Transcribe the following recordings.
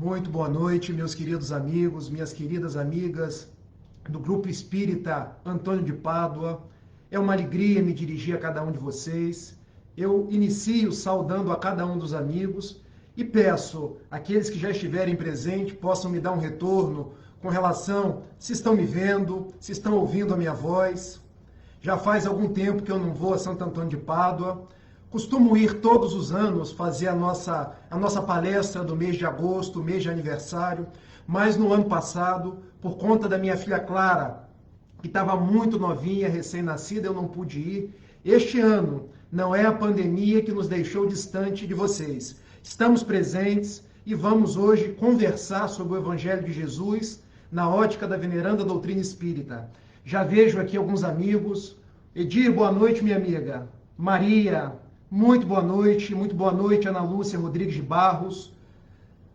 Muito boa noite, meus queridos amigos, minhas queridas amigas do Grupo Espírita Antônio de Pádua. É uma alegria me dirigir a cada um de vocês. Eu inicio saudando a cada um dos amigos e peço àqueles que já estiverem presentes possam me dar um retorno com relação se estão me vendo, se estão ouvindo a minha voz. Já faz algum tempo que eu não vou a Santo Antônio de Pádua. Costumo ir todos os anos fazer a nossa palestra do mês de agosto, mês de aniversário, mas no ano passado, por conta da minha filha Clara, que estava muito novinha, recém-nascida, eu não pude ir. Este ano não é a pandemia que nos deixou distante de vocês. Estamos presentes e vamos hoje conversar sobre o Evangelho de Jesus na ótica da veneranda doutrina espírita. Já vejo aqui alguns amigos. Edir, boa noite, minha amiga. Maria, muito boa noite, Ana Lúcia Rodrigues de Barros.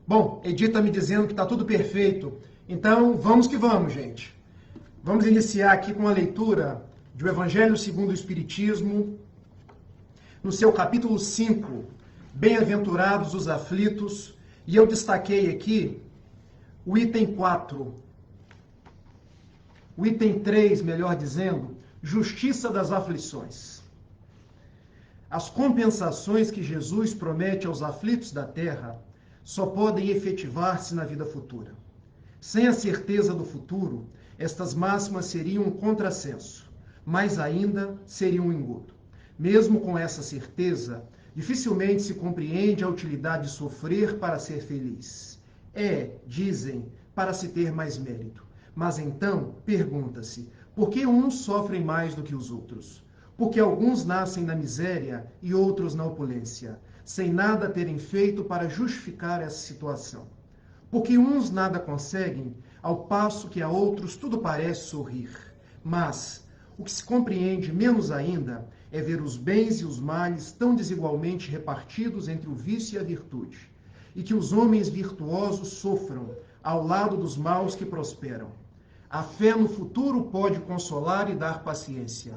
Bom, Edir está me dizendo que está tudo perfeito, então vamos que vamos, gente. Vamos iniciar aqui com a leitura do Evangelho segundo o Espiritismo, no seu capítulo 5, Bem-aventurados os aflitos, e eu destaquei aqui o item 4, o item 3, melhor dizendo, Justiça das aflições. As compensações que Jesus promete aos aflitos da terra só podem efetivar-se na vida futura. Sem a certeza do futuro, estas máximas seriam um contrassenso, mais ainda seriam um engodo. Mesmo com essa certeza, dificilmente se compreende a utilidade de sofrer para ser feliz. Dizem, para se ter mais mérito. Mas então, pergunta-se, por que uns sofrem mais do que os outros? Porque alguns nascem na miséria e outros na opulência, sem nada terem feito para justificar essa situação. Porque uns nada conseguem, ao passo que a outros tudo parece sorrir. Mas o que se compreende menos ainda é ver os bens e os males tão desigualmente repartidos entre o vício e a virtude, e que os homens virtuosos sofram ao lado dos maus que prosperam. A fé no futuro pode consolar e dar paciência,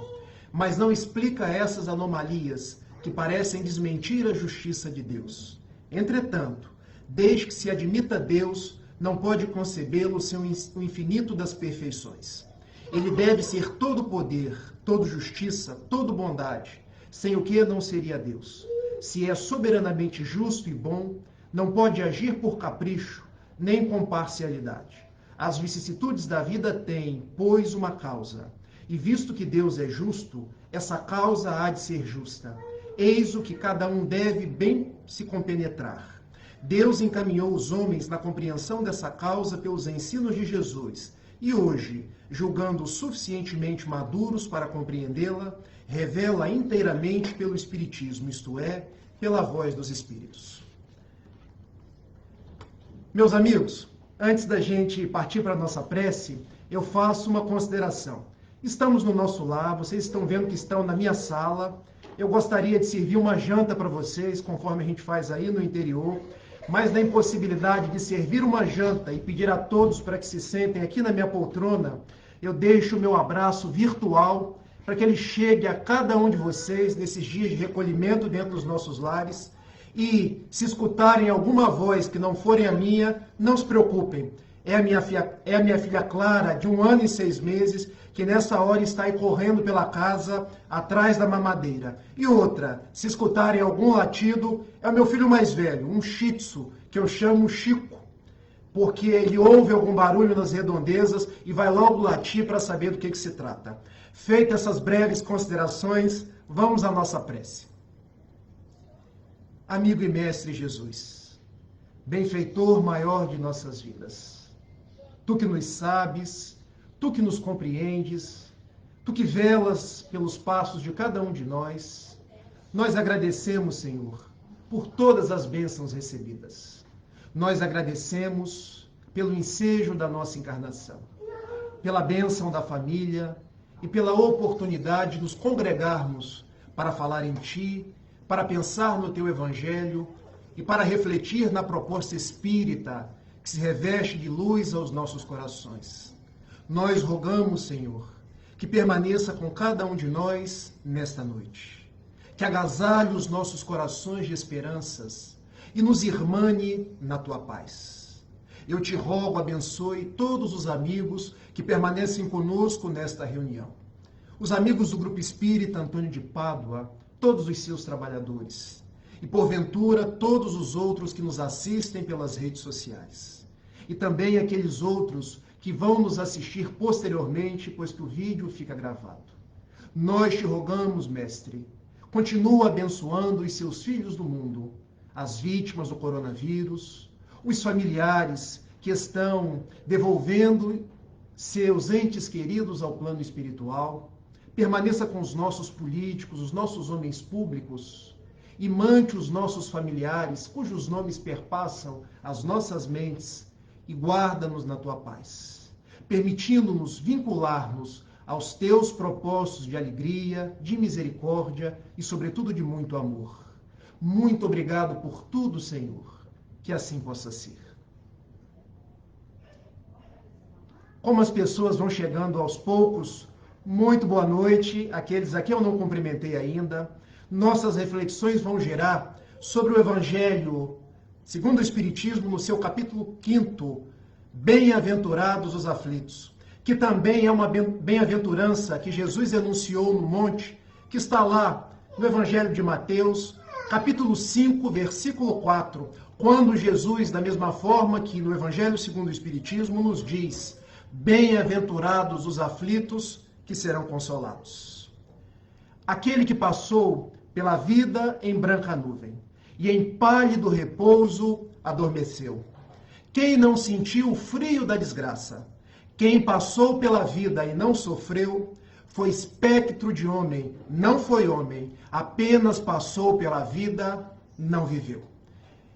mas não explica essas anomalias que parecem desmentir a justiça de Deus. Entretanto, desde que se admita Deus, não pode concebê-lo sem o infinito das perfeições. Ele deve ser todo poder, todo justiça, todo bondade, sem o que não seria Deus. Se é soberanamente justo e bom, não pode agir por capricho, nem com parcialidade. As vicissitudes da vida têm, pois, uma causa. E visto que Deus é justo, essa causa há de ser justa. Eis o que cada um deve bem se compenetrar. Deus encaminhou os homens na compreensão dessa causa pelos ensinos de Jesus, e hoje, julgando-os suficientemente maduros para compreendê-la, revela inteiramente pelo Espiritismo, isto é, pela voz dos Espíritos. Meus amigos, antes da gente partir para a nossa prece, eu faço uma consideração. Estamos no nosso lar, vocês estão vendo que estão na minha sala. Eu gostaria de servir uma janta para vocês, conforme a gente faz aí no interior, mas na impossibilidade de servir uma janta e pedir a todos para que se sentem aqui na minha poltrona, eu deixo o meu abraço virtual para que ele chegue a cada um de vocês nesses dias de recolhimento dentro dos nossos lares. E se escutarem alguma voz que não forem a minha, não se preocupem. É a minha filha Clara, de 1 ano e 6 meses, que nessa hora está aí correndo pela casa, atrás da mamadeira. E outra, se escutarem algum latido, é o meu filho mais velho, um shih tzu, que eu chamo Chico, porque ele ouve algum barulho nas redondezas e vai logo latir para saber do que se trata. Feitas essas breves considerações, vamos à nossa prece. Amigo e mestre Jesus, benfeitor maior de nossas vidas, tu que nos sabes, tu que nos compreendes, tu que velas pelos passos de cada um de nós, nós agradecemos, Senhor, por todas as bênçãos recebidas. Nós agradecemos pelo ensejo da nossa encarnação, pela bênção da família e pela oportunidade de nos congregarmos para falar em Ti, para pensar no Teu Evangelho e para refletir na proposta espírita que se reveste de luz aos nossos corações. Nós rogamos, Senhor, que permaneça com cada um de nós nesta noite, que agasalhe os nossos corações de esperanças e nos irmane na Tua paz. Eu te rogo, abençoe todos os amigos que permanecem conosco nesta reunião. Os amigos do Grupo Espírita Antônio de Pádua, todos os seus trabalhadores. E, porventura, todos os outros que nos assistem pelas redes sociais. E também aqueles outros que vão nos assistir posteriormente, pois que o vídeo fica gravado. Nós te rogamos, Mestre, continua abençoando os seus filhos do mundo, as vítimas do coronavírus, os familiares que estão devolvendo seus entes queridos ao plano espiritual. Permaneça com os nossos políticos, os nossos homens públicos, e mante os nossos familiares, cujos nomes perpassam as nossas mentes, e guarda-nos na tua paz, permitindo-nos vincular-nos aos teus propósitos de alegria, de misericórdia e, sobretudo, de muito amor. Muito obrigado por tudo, Senhor, que assim possa ser. Como as pessoas vão chegando aos poucos, muito boa noite. Aqueles aqui eu não cumprimentei ainda. Nossas reflexões vão gerar sobre o Evangelho segundo o Espiritismo, no seu capítulo 5, Bem-aventurados os aflitos, que também é uma bem-aventurança que Jesus enunciou no monte, que está lá no Evangelho de Mateus, capítulo 5, versículo 4, quando Jesus, da mesma forma que no Evangelho segundo o Espiritismo, nos diz: bem-aventurados os aflitos, que serão consolados. Aquele que passou pela vida em branca nuvem, e em pálido repouso adormeceu. Quem não sentiu o frio da desgraça, quem passou pela vida e não sofreu, foi espectro de homem, não foi homem, apenas passou pela vida, não viveu.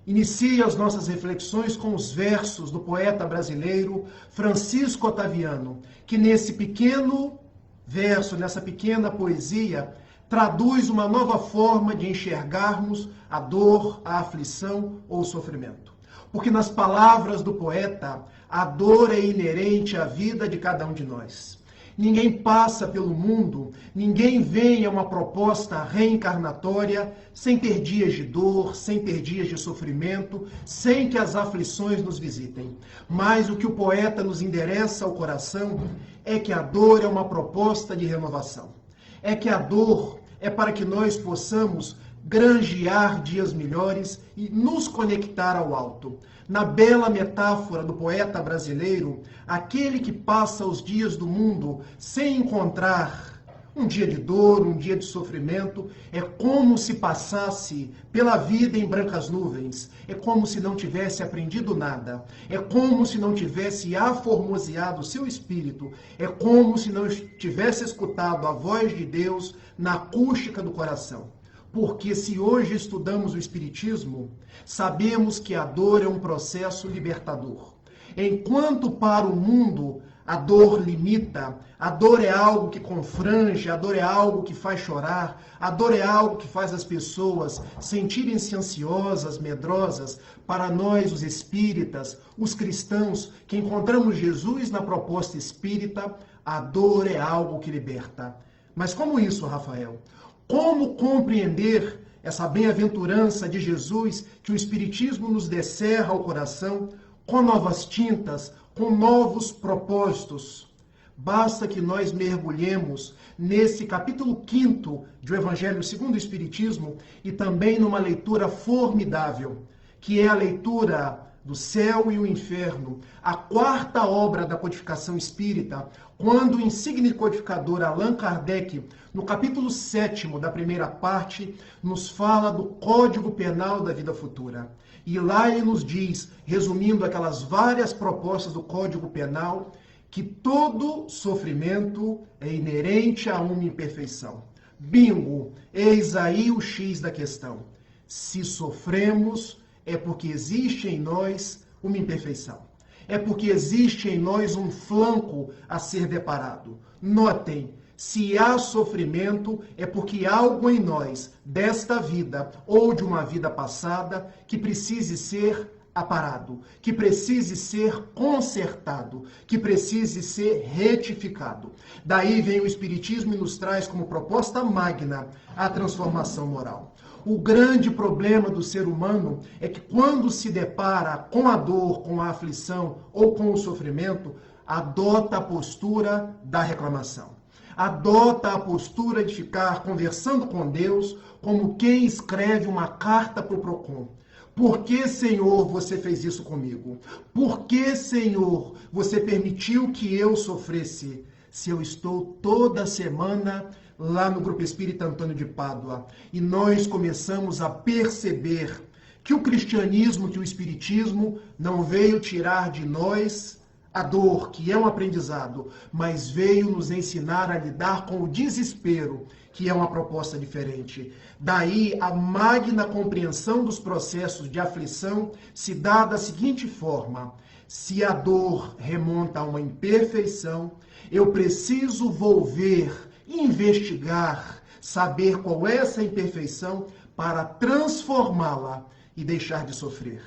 Inicia as nossas reflexões com os versos do poeta brasileiro Francisco Otaviano, que nesse pequeno verso, nessa pequena poesia, traduz uma nova forma de enxergarmos a dor, a aflição ou o sofrimento. Porque nas palavras do poeta, a dor é inerente à vida de cada um de nós. Ninguém passa pelo mundo, ninguém vem a uma proposta reencarnatória sem ter dias de dor, sem ter dias de sofrimento, sem que as aflições nos visitem. Mas o que o poeta nos endereça ao coração é que a dor é uma proposta de renovação. É que a dor é para que nós possamos granjear dias melhores e nos conectar ao alto. Na bela metáfora do poeta brasileiro, aquele que passa os dias do mundo sem encontrar um dia de dor, um dia de sofrimento, é como se passasse pela vida em brancas nuvens, é como se não tivesse aprendido nada, é como se não tivesse aformoseado seu espírito, é como se não tivesse escutado a voz de Deus na acústica do coração. Porque se hoje estudamos o Espiritismo, sabemos que a dor é um processo libertador. Enquanto para o mundo a dor limita, a dor é algo que confrange, a dor é algo que faz chorar, a dor é algo que faz as pessoas sentirem-se ansiosas, medrosas. Para nós, os espíritas, os cristãos, que encontramos Jesus na proposta espírita, a dor é algo que liberta. Mas como isso, Rafael? Como compreender essa bem-aventurança de Jesus que o Espiritismo nos descerra ao coração com novas tintas, com novos propósitos? Basta que nós mergulhemos nesse capítulo 5 do Evangelho segundo o Espiritismo e também numa leitura formidável, que é a leitura do Céu e o Inferno, a quarta obra da codificação espírita, quando o insigne codificador Allan Kardec, no capítulo 7 da primeira parte, nos fala do Código Penal da Vida Futura. E lá ele nos diz, resumindo aquelas várias propostas do Código Penal, que todo sofrimento é inerente a uma imperfeição. Bingo! Eis aí o X da questão. Se sofremos, é porque existe em nós uma imperfeição. É porque existe em nós um flanco a ser deparado. Notem, se há sofrimento, é porque há algo em nós, desta vida ou de uma vida passada, que precise ser aparado, que precise ser consertado, que precise ser retificado. Daí vem o Espiritismo e nos traz como proposta magna a transformação moral. O grande problema do ser humano é que quando se depara com a dor, com a aflição ou com o sofrimento, adota a postura da reclamação. Adota a postura de ficar conversando com Deus como quem escreve uma carta para o Procon. Por que, Senhor, você fez isso comigo? Por que, Senhor, você permitiu que eu sofresse? Se eu estou toda semana lá no Grupo Espírita Antônio de Pádua e nós começamos a perceber que o cristianismo, que o espiritismo não veio tirar de nós a dor, que é um aprendizado, mas veio nos ensinar a lidar com o desespero, que é uma proposta diferente. Daí a magna compreensão dos processos de aflição se dá da seguinte forma: se a dor remonta a uma imperfeição, eu preciso volver, investigar, saber qual é essa imperfeição para transformá-la e deixar de sofrer.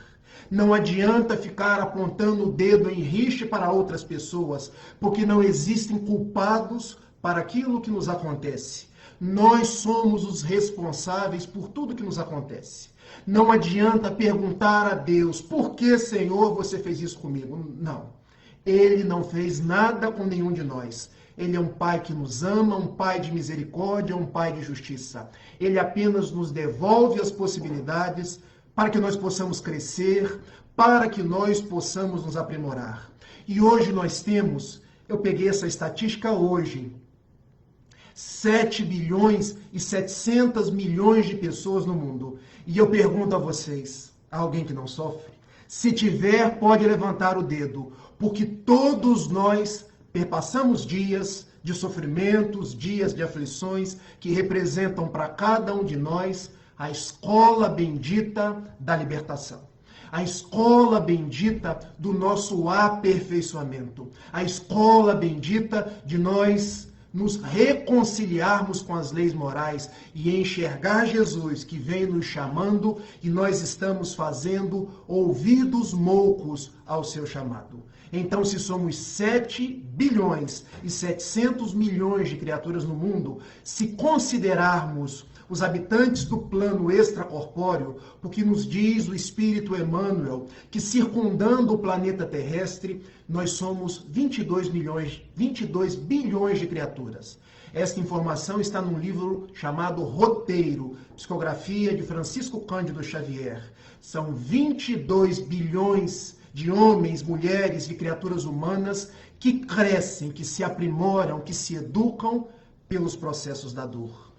Não adianta ficar apontando o dedo em rixe para outras pessoas, porque não existem culpados para aquilo que nos acontece. Nós somos os responsáveis por tudo que nos acontece. Não adianta perguntar a Deus, por que, Senhor, você fez isso comigo? Não. Ele não fez nada com nenhum de nós. Ele é um Pai que nos ama, um Pai de misericórdia, um Pai de justiça. Ele apenas nos devolve as possibilidades para que nós possamos crescer, para que nós possamos nos aprimorar. E hoje nós temos, eu peguei essa estatística hoje, 7 bilhões e 700 milhões de pessoas no mundo. E eu pergunto a vocês, há alguém que não sofre? Se tiver, pode levantar o dedo, porque todos nós perpassamos dias de sofrimentos, dias de aflições, que representam para cada um de nós a escola bendita da libertação. A escola bendita do nosso aperfeiçoamento. A escola bendita de nós nos reconciliarmos com as leis morais e enxergar Jesus que vem nos chamando e nós estamos fazendo ouvidos moucos ao seu chamado. Então, se somos 7 bilhões e 700 milhões de criaturas no mundo, se considerarmos os habitantes do plano extracorpóreo, porque nos diz o Espírito Emmanuel que circundando o planeta terrestre, nós somos 22 bilhões de criaturas. Esta informação está num livro chamado Roteiro, psicografia de Francisco Cândido Xavier. São 22 bilhões de homens, mulheres e criaturas humanas que crescem, que se aprimoram, que se educam pelos processos da dor.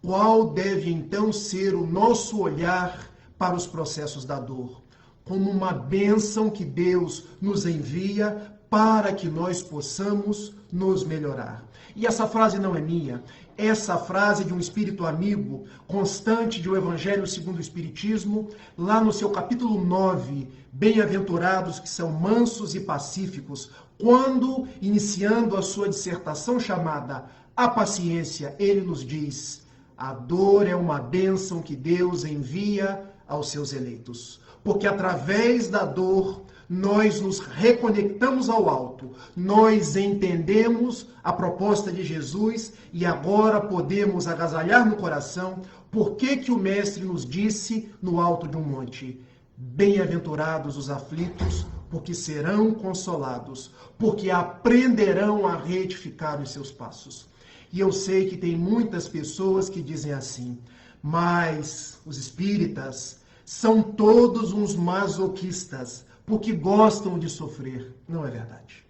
Qual deve então ser o nosso olhar para os processos da dor? Como uma bênção que Deus nos envia para que nós possamos nos melhorar. E essa frase não é minha, essa frase de um espírito amigo, constante de O Evangelho segundo o Espiritismo, lá no seu capítulo 9, bem-aventurados que são mansos e pacíficos, quando, iniciando a sua dissertação chamada A Paciência, ele nos diz: a dor é uma bênção que Deus envia aos seus eleitos. Porque através da dor, nós nos reconectamos ao alto. Nós entendemos a proposta de Jesus e agora podemos agasalhar no coração por que o Mestre nos disse no alto de um monte: bem-aventurados os aflitos, porque serão consolados, porque aprenderão a retificar os seus passos. E eu sei que tem muitas pessoas que dizem assim: mas os espíritas são todos uns masoquistas, porque gostam de sofrer. Não é verdade.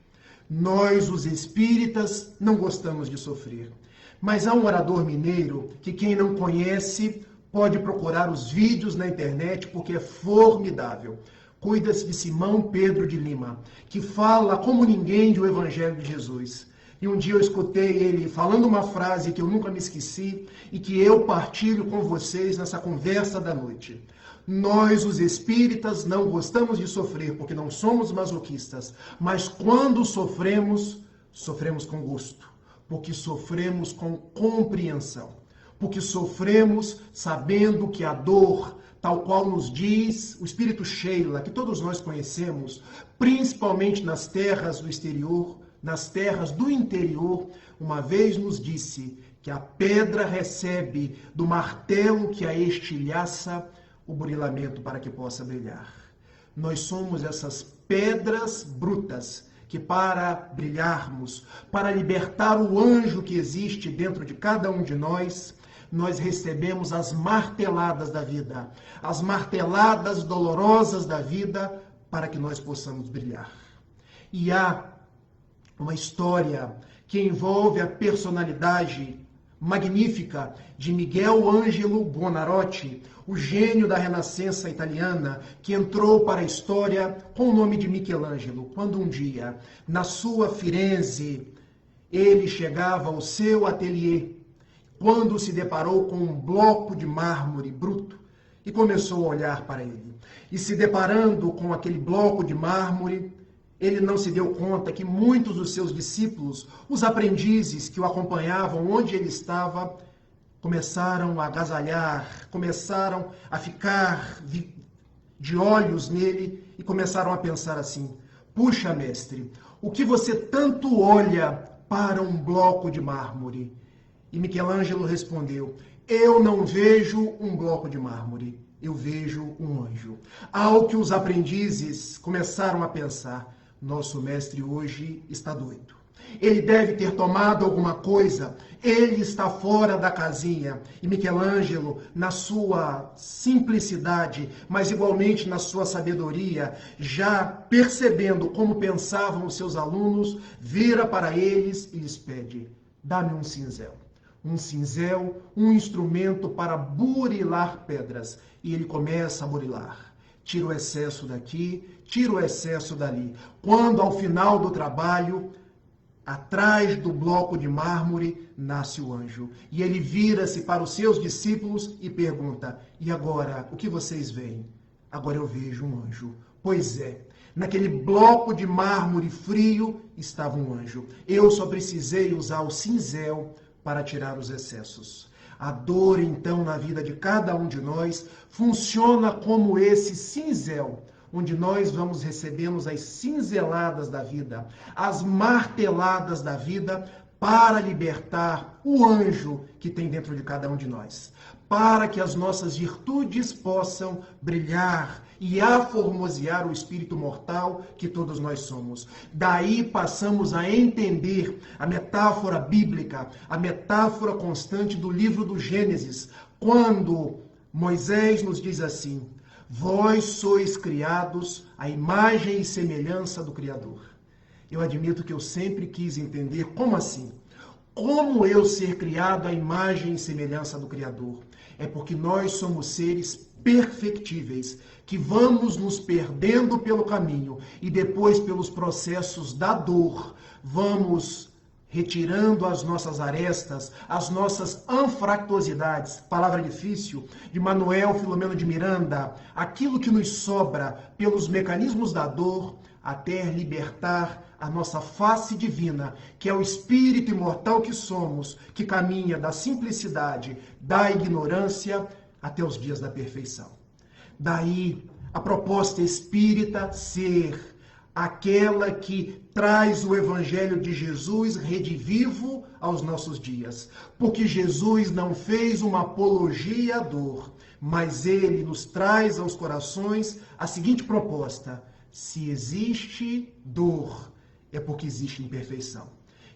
Nós, os espíritas, não gostamos de sofrer. Mas há um orador mineiro que quem não conhece pode procurar os vídeos na internet, porque é formidável. Cuida-se de Simão Pedro de Lima, que fala como ninguém do Evangelho de Jesus. E um dia eu escutei ele falando uma frase que eu nunca me esqueci e que eu partilho com vocês nessa conversa da noite. Nós, os espíritas, não gostamos de sofrer porque não somos masoquistas, mas quando sofremos, sofremos com gosto, porque sofremos com compreensão, porque sofremos sabendo que a dor, tal qual nos diz o Espírito Sheila, que todos nós conhecemos, principalmente nas terras do exterior, nas terras do interior, uma vez nos disse que a pedra recebe do martelo que a estilhaça o burilamento para que possa brilhar. Nós somos essas pedras brutas que, para brilharmos, para libertar o anjo que existe dentro de cada um de nós, nós recebemos as marteladas da vida, as marteladas dolorosas da vida, para que nós possamos brilhar. E há uma história que envolve a personalidade magnífica de Miguel Ângelo Buonarroti, o gênio da Renascença italiana, que entrou para a história com o nome de Michelangelo, quando um dia, na sua Firenze, ele chegava ao seu ateliê, quando se deparou com um bloco de mármore bruto e começou a olhar para ele. E se deparando com aquele bloco de mármore, ele não se deu conta que muitos dos seus discípulos, os aprendizes que o acompanhavam onde ele estava, começaram a agasalhar, começaram a ficar de olhos nele e começaram a pensar assim: puxa, mestre, o que você tanto olha para um bloco de mármore? E Michelangelo respondeu: eu não vejo um bloco de mármore, eu vejo um anjo. Ao que os aprendizes começaram a pensar: nosso mestre hoje está doido. Ele deve ter tomado alguma coisa, ele está fora da casinha. E Michelangelo, na sua simplicidade, mas igualmente na sua sabedoria, já percebendo como pensavam os seus alunos, vira para eles e lhes pede: dá-me um cinzel. Um cinzel, um instrumento para burilar pedras. E ele começa a burilar. Tira o excesso daqui, tira o excesso dali. Quando, ao final do trabalho, atrás do bloco de mármore, nasce o anjo. E ele vira-se para os seus discípulos e pergunta: e agora, o que vocês veem? Agora eu vejo um anjo. Pois é, naquele bloco de mármore frio estava um anjo. Eu só precisei usar o cinzel para tirar os excessos. A dor, então, na vida de cada um de nós funciona como esse cinzel, onde nós vamos recebendo as cinzeladas da vida, as marteladas da vida, para libertar o anjo que tem dentro de cada um de nós, para que as nossas virtudes possam brilhar e aformosear o espírito mortal que todos nós somos. Daí passamos a entender a metáfora bíblica, a metáfora constante do livro do Gênesis, quando Moisés nos diz assim: vós sois criados à imagem e semelhança do Criador. Eu admito que eu sempre quis entender como assim? Como eu ser criado à imagem e semelhança do Criador? É porque nós somos seres perfectíveis, que vamos nos perdendo pelo caminho e depois pelos processos da dor, vamos retirando as nossas arestas, as nossas anfractuosidades, palavra difícil, de Manuel Filomeno de Miranda, aquilo que nos sobra pelos mecanismos da dor, até libertar a nossa face divina, que é o espírito imortal que somos, que caminha da simplicidade, da ignorância, até os dias da perfeição. Daí a proposta espírita ser aquela que traz o evangelho de Jesus redivivo aos nossos dias. Porque Jesus não fez uma apologia à dor, mas ele nos traz aos corações a seguinte proposta: se existe dor, é porque existe imperfeição.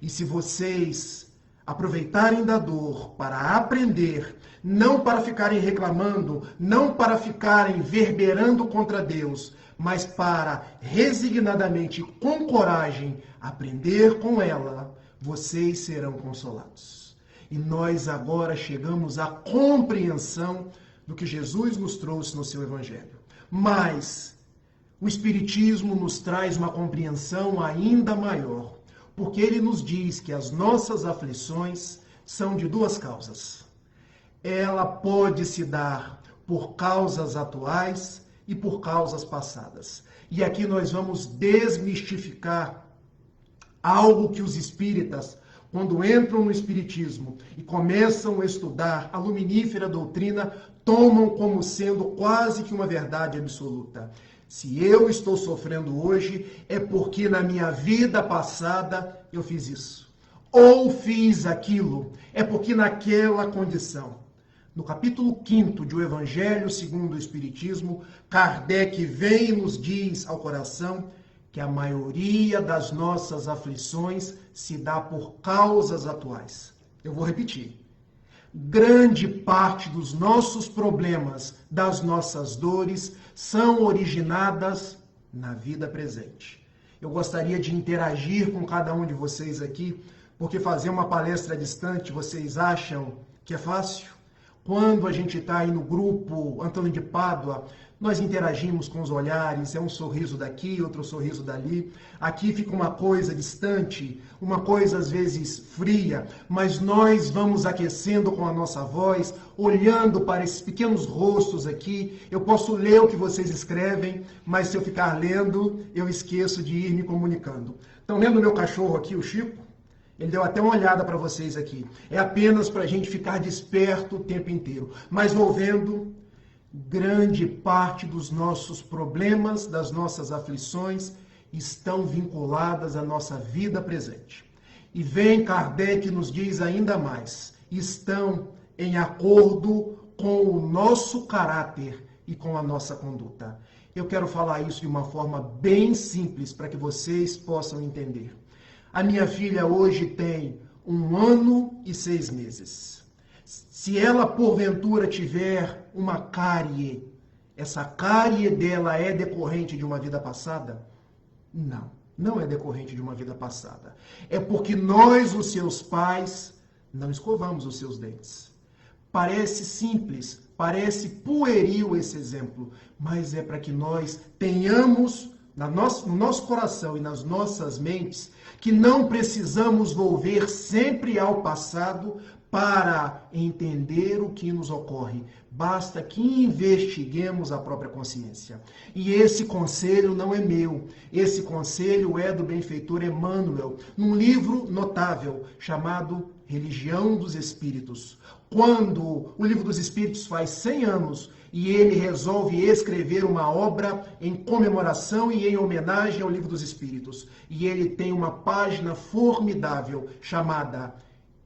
E se vocês aproveitarem da dor para aprender, não para ficarem reclamando, não para ficarem verberando contra Deus, mas para resignadamente, com coragem, aprender com ela, vocês serão consolados. E nós agora chegamos à compreensão do que Jesus nos trouxe no seu Evangelho. Mas o Espiritismo nos traz uma compreensão ainda maior, porque ele nos diz que as nossas aflições são de duas causas. Ela pode se dar por causas atuais e por causas passadas. E aqui nós vamos desmistificar algo que os espíritas, quando entram no espiritismo e começam a estudar a luminífera doutrina, tomam como sendo quase que uma verdade absoluta. Se eu estou sofrendo hoje, é porque na minha vida passada eu fiz isso. ou fiz aquilo, é porque naquela condição. No capítulo 5 de O Evangelho segundo o Espiritismo, Kardec vem e nos diz ao coração que a maioria das nossas aflições se dá por causas atuais. Eu vou repetir. Grande parte dos nossos problemas, das nossas dores, são originadas na vida presente. Eu gostaria de interagir com cada um de vocês aqui, porque fazer uma palestra distante, vocês acham que é fácil? Quando a gente está aí no grupo Antônio de Pádua, nós interagimos com os olhares, é um sorriso daqui, outro sorriso dali. Aqui fica uma coisa distante, uma coisa às vezes fria, mas nós vamos aquecendo com a nossa voz, olhando para esses pequenos rostos aqui. Eu posso ler o que vocês escrevem, mas se eu ficar lendo, eu esqueço de ir me comunicando. Estão vendo o meu cachorro aqui, o Chico? Ele deu até uma olhada para vocês aqui. É apenas para a gente ficar desperto o tempo inteiro. Mas vou vendo, grande parte dos nossos problemas, das nossas aflições, estão vinculadas à nossa vida presente. E vem Kardec e nos diz ainda mais. Estão em acordo com o nosso caráter e com a nossa conduta. Eu quero falar isso de uma forma bem simples para que vocês possam entender. A minha filha hoje tem 1 ano e 6 meses. Se ela, porventura, tiver uma cárie, essa cárie dela é decorrente de uma vida passada? Não, não é decorrente de uma vida passada. É porque nós, os seus pais, não escovamos os seus dentes. Parece simples, parece pueril esse exemplo, mas é para que nós tenhamos no nosso coração e nas nossas mentes que não precisamos volver sempre ao passado para entender o que nos ocorre. Basta que investiguemos a própria consciência. E esse conselho não é meu. Esse conselho é do benfeitor Emmanuel, num livro notável chamado Religião dos Espíritos. Quando o Livro dos Espíritos faz 100 anos e ele resolve escrever uma obra em comemoração e em homenagem ao Livro dos Espíritos. E ele tem uma página formidável chamada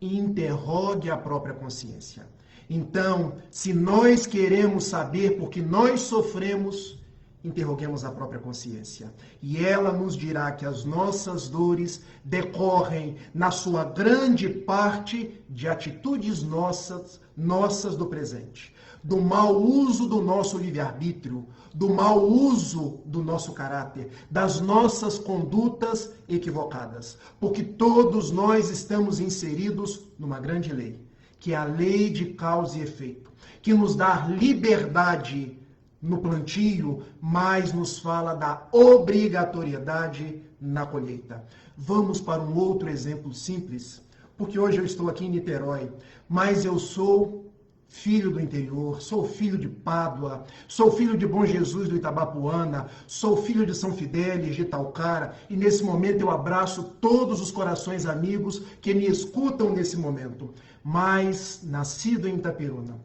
Interrogue a Própria Consciência. Então, se nós queremos saber por que nós sofremos, interroguemos a própria consciência. E ela nos dirá que as nossas dores decorrem, na sua grande parte, de atitudes nossas do presente. Do mau uso do nosso livre-arbítrio, do mau uso do nosso caráter, das nossas condutas equivocadas. Porque todos nós estamos inseridos numa grande lei, que é a lei de causa e efeito, que nos dá liberdade no plantio, mas nos fala da obrigatoriedade na colheita. Vamos para um outro exemplo simples, porque hoje eu estou aqui em Niterói, mas eu sou filho do interior, sou filho de Pádua, sou filho de Bom Jesus do Itabapuana, sou filho de São Fidélis de Talcara, e nesse momento eu abraço todos os corações amigos que me escutam nesse momento, mas nascido em Itaperuna.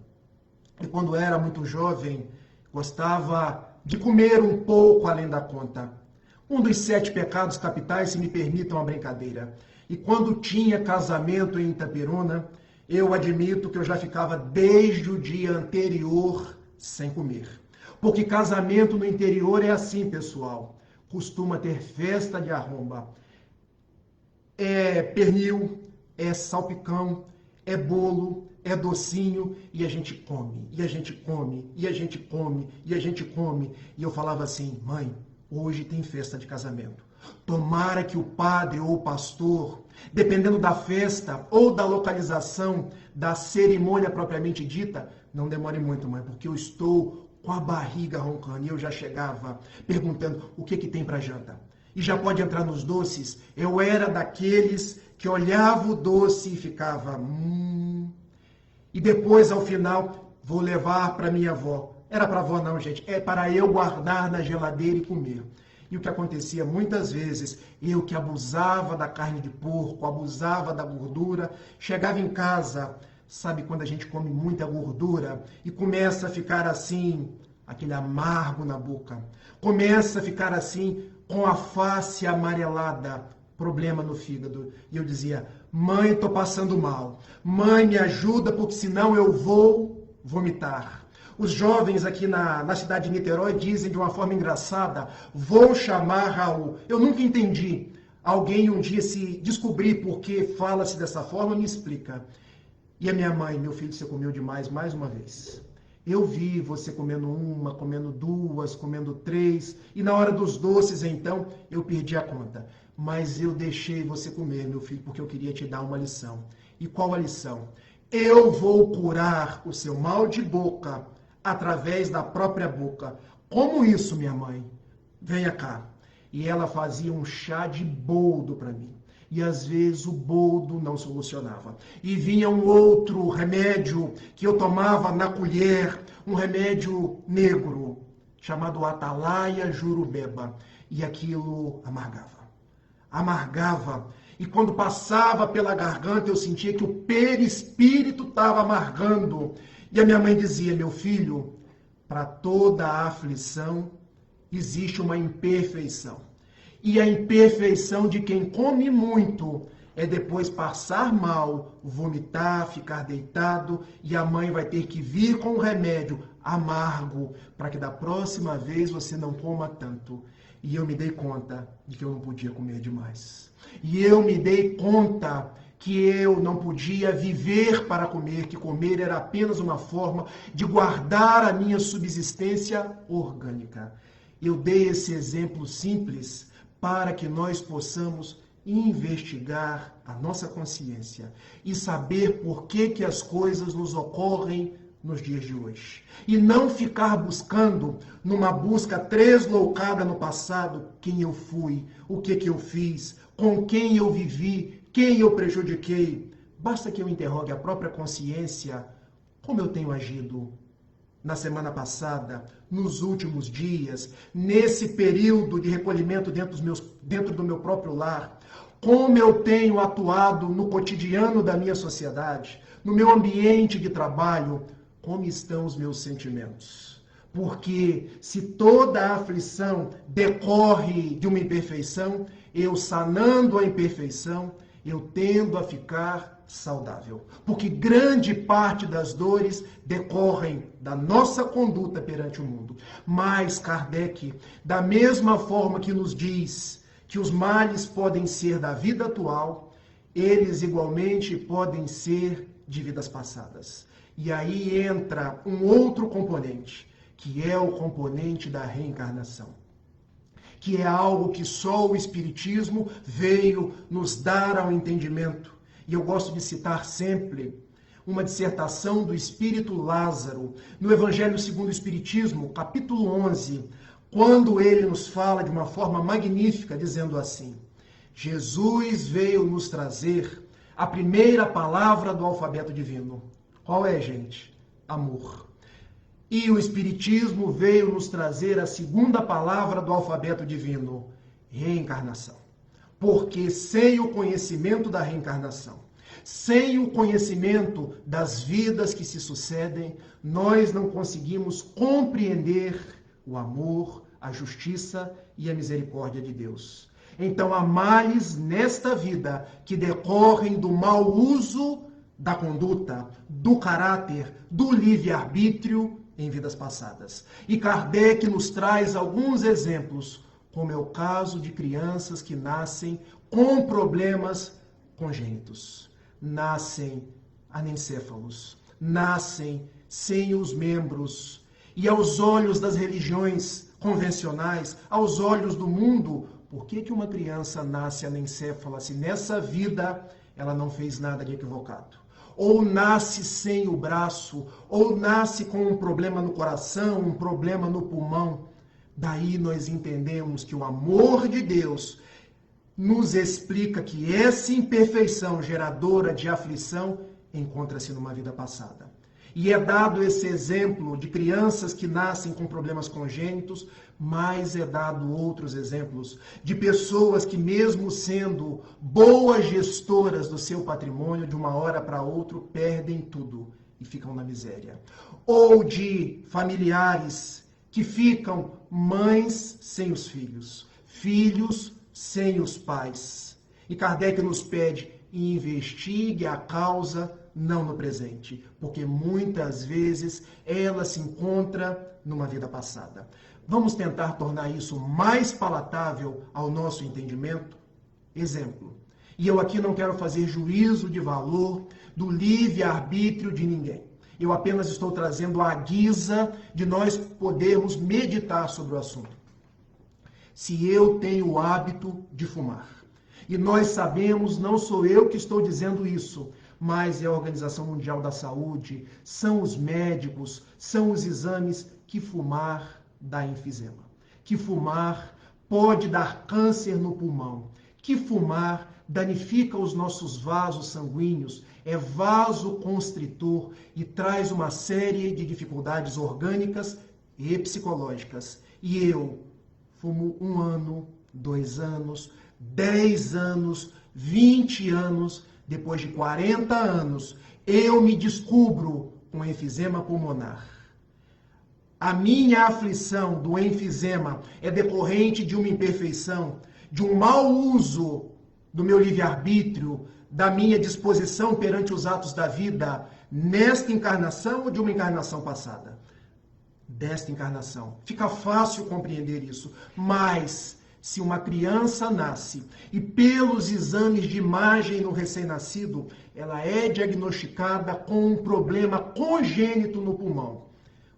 E quando era muito jovem, gostava de comer um pouco além da conta. Um dos 7 pecados capitais, se me permitam a brincadeira. E quando tinha casamento em Itaperuna, eu admito que eu já ficava desde o dia anterior sem comer. Porque casamento no interior é assim, pessoal. Costuma ter festa de arromba. É pernil, é salpicão, é bolo, é docinho, e a gente come, e a gente come, e a gente come, e a gente come. E eu falava assim, mãe, hoje tem festa de casamento. Tomara que o padre ou o pastor, dependendo da festa ou da localização da cerimônia propriamente dita, não demore muito, mãe, porque eu estou com a barriga roncando. E eu já chegava perguntando o que tem para janta. E já pode entrar nos doces. Eu era daqueles que olhava o doce e ficava... E depois, ao final, vou levar para minha avó. Era para a avó não, gente. É para eu guardar na geladeira e comer. E o que acontecia muitas vezes, eu que abusava da carne de porco, abusava da gordura, chegava em casa, sabe quando a gente come muita gordura e começa a ficar assim, aquele amargo na boca, começa a ficar assim, com a face amarelada, problema no fígado. E eu dizia, mãe, estou passando mal. Mãe, me ajuda, porque senão eu vou vomitar. Os jovens aqui na cidade de Niterói dizem de uma forma engraçada, vou chamar Raul. Eu nunca entendi. Alguém um dia se descobrir por que fala-se dessa forma, me explica. E a minha mãe, meu filho, você comeu demais mais uma vez. Eu vi você comendo uma, comendo duas, comendo três, e na hora dos doces, então, eu perdi a conta. Mas eu deixei você comer, meu filho, porque eu queria te dar uma lição. E qual a lição? Eu vou curar o seu mal de boca através da própria boca. Como isso, minha mãe? Venha cá. E ela fazia um chá de boldo para mim. E às vezes o boldo não solucionava. E vinha um outro remédio que eu tomava na colher, um remédio negro, chamado Atalaia Jurubeba. E aquilo amargava. Amargava. E quando passava pela garganta, eu sentia que o perispírito estava amargando. E a minha mãe dizia, meu filho, para toda a aflição existe uma imperfeição. E a imperfeição de quem come muito é depois passar mal, vomitar, ficar deitado, e a mãe vai ter que vir com um remédio amargo para que da próxima vez você não coma tanto. E eu me dei conta de que eu não podia comer demais. E eu me dei conta que eu não podia viver para comer, que comer era apenas uma forma de guardar a minha subsistência orgânica. Eu dei esse exemplo simples para que nós possamos investigar a nossa consciência e saber por que as coisas nos ocorrem nos dias de hoje. E não ficar buscando, numa busca tresloucada no passado, quem eu fui, o que eu fiz, com quem eu vivi, quem eu prejudiquei. Basta que eu interrogue a própria consciência, como eu tenho agido na semana passada, nos últimos dias, nesse período de recolhimento dentro do meu próprio lar, como eu tenho atuado no cotidiano da minha sociedade, no meu ambiente de trabalho, como estão os meus sentimentos. Porque se toda a aflição decorre de uma imperfeição, eu sanando a imperfeição, eu tendo a ficar saudável. Porque grande parte das dores decorrem da nossa conduta perante o mundo. Mas Kardec, da mesma forma que nos diz que os males podem ser da vida atual, eles igualmente podem ser de vidas passadas. E aí entra um outro componente, que é o componente da reencarnação, que é algo que só o Espiritismo veio nos dar ao entendimento. E eu gosto de citar sempre uma dissertação do Espírito Lázaro, no Evangelho segundo o Espiritismo, capítulo 11, quando ele nos fala de uma forma magnífica, dizendo assim, Jesus veio nos trazer a primeira palavra do alfabeto divino. Qual é, gente? Amor. E o Espiritismo veio nos trazer a segunda palavra do alfabeto divino, reencarnação. Porque sem o conhecimento da reencarnação, sem o conhecimento das vidas que se sucedem, nós não conseguimos compreender o amor, a justiça e a misericórdia de Deus. Então, há males nesta vida que decorrem do mau uso da conduta, do caráter, do livre-arbítrio em vidas passadas. E Kardec nos traz alguns exemplos, como é o caso de crianças que nascem com problemas congênitos. Nascem anencéfalos, nascem sem os membros. E aos olhos das religiões convencionais, aos olhos do mundo, por que uma criança nasce anencéfala se nessa vida ela não fez nada de equivocado? Ou nasce sem o braço, ou nasce com um problema no coração, um problema no pulmão. Daí nós entendemos que o amor de Deus nos explica que essa imperfeição geradora de aflição encontra-se numa vida passada. E é dado esse exemplo de crianças que nascem com problemas congênitos, mas é dado outros exemplos de pessoas que, mesmo sendo boas gestoras do seu patrimônio, de uma hora para outra perdem tudo e ficam na miséria. Ou de familiares que ficam mães sem os filhos, filhos sem os pais. E Kardec nos pede: investigue a causa, não no presente, porque muitas vezes ela se encontra numa vida passada. Vamos tentar tornar isso mais palatável ao nosso entendimento? Exemplo. E eu aqui não quero fazer juízo de valor do livre-arbítrio de ninguém. Eu apenas estou trazendo a guisa de nós podermos meditar sobre o assunto. Se eu tenho o hábito de fumar, e nós sabemos, não sou eu que estou dizendo isso, mas é a Organização Mundial da Saúde, são os médicos, são os exames, que fumar dá enfisema, que fumar pode dar câncer no pulmão, que fumar danifica os nossos vasos sanguíneos, é vasoconstritor e traz uma série de dificuldades orgânicas e psicológicas. E eu fumo 1 ano, 2 anos, 10 anos, 20 anos, depois de 40 anos, eu me descubro com enfisema pulmonar. A minha aflição do enfisema é decorrente de uma imperfeição, de um mau uso do meu livre-arbítrio, da minha disposição perante os atos da vida, nesta encarnação ou de uma encarnação passada? Desta encarnação. Fica fácil compreender isso, mas se uma criança nasce e pelos exames de imagem no recém-nascido, ela é diagnosticada com um problema congênito no pulmão,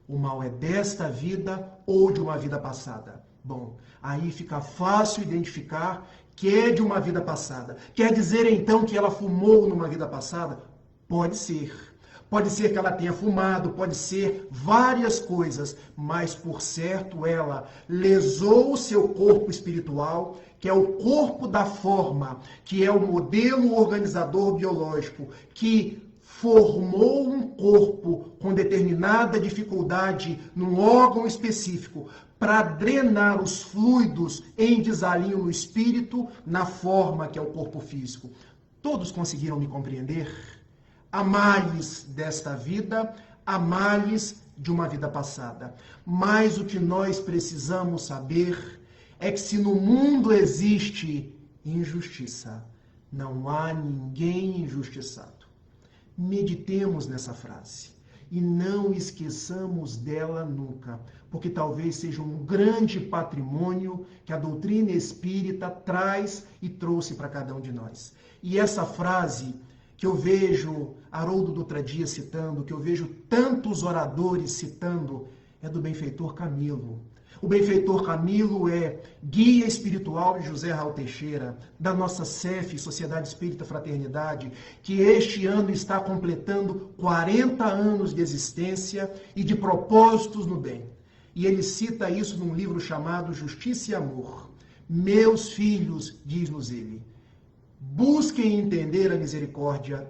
o mal é desta vida ou de uma vida passada? Bom, aí fica fácil identificar que é de uma vida passada. Quer dizer, então, que ela fumou numa vida passada? Pode ser. Pode ser que ela tenha fumado, pode ser várias coisas, mas, por certo, ela lesou o seu corpo espiritual, que é o corpo da forma, que é o modelo organizador biológico, que formou um corpo com determinada dificuldade num órgão específico para drenar os fluidos em desalinho no espírito, na forma que é o corpo físico. Todos conseguiram me compreender? Há males desta vida, há males de uma vida passada. Mas o que nós precisamos saber é que se no mundo existe injustiça, não há ninguém injustiçado. Meditemos nessa frase e não esqueçamos dela nunca, porque talvez seja um grande patrimônio que a doutrina espírita traz e trouxe para cada um de nós. E essa frase que eu vejo Haroldo Dutra Dias citando, que eu vejo tantos oradores citando, é do benfeitor Camilo. O benfeitor Camilo é guia espiritual de José Raul Teixeira, da nossa SEF, Sociedade Espírita Fraternidade, que este ano está completando 40 anos de existência e de propósitos no bem. E ele cita isso num livro chamado Justiça e Amor. Meus filhos, diz-nos ele, busquem entender a misericórdia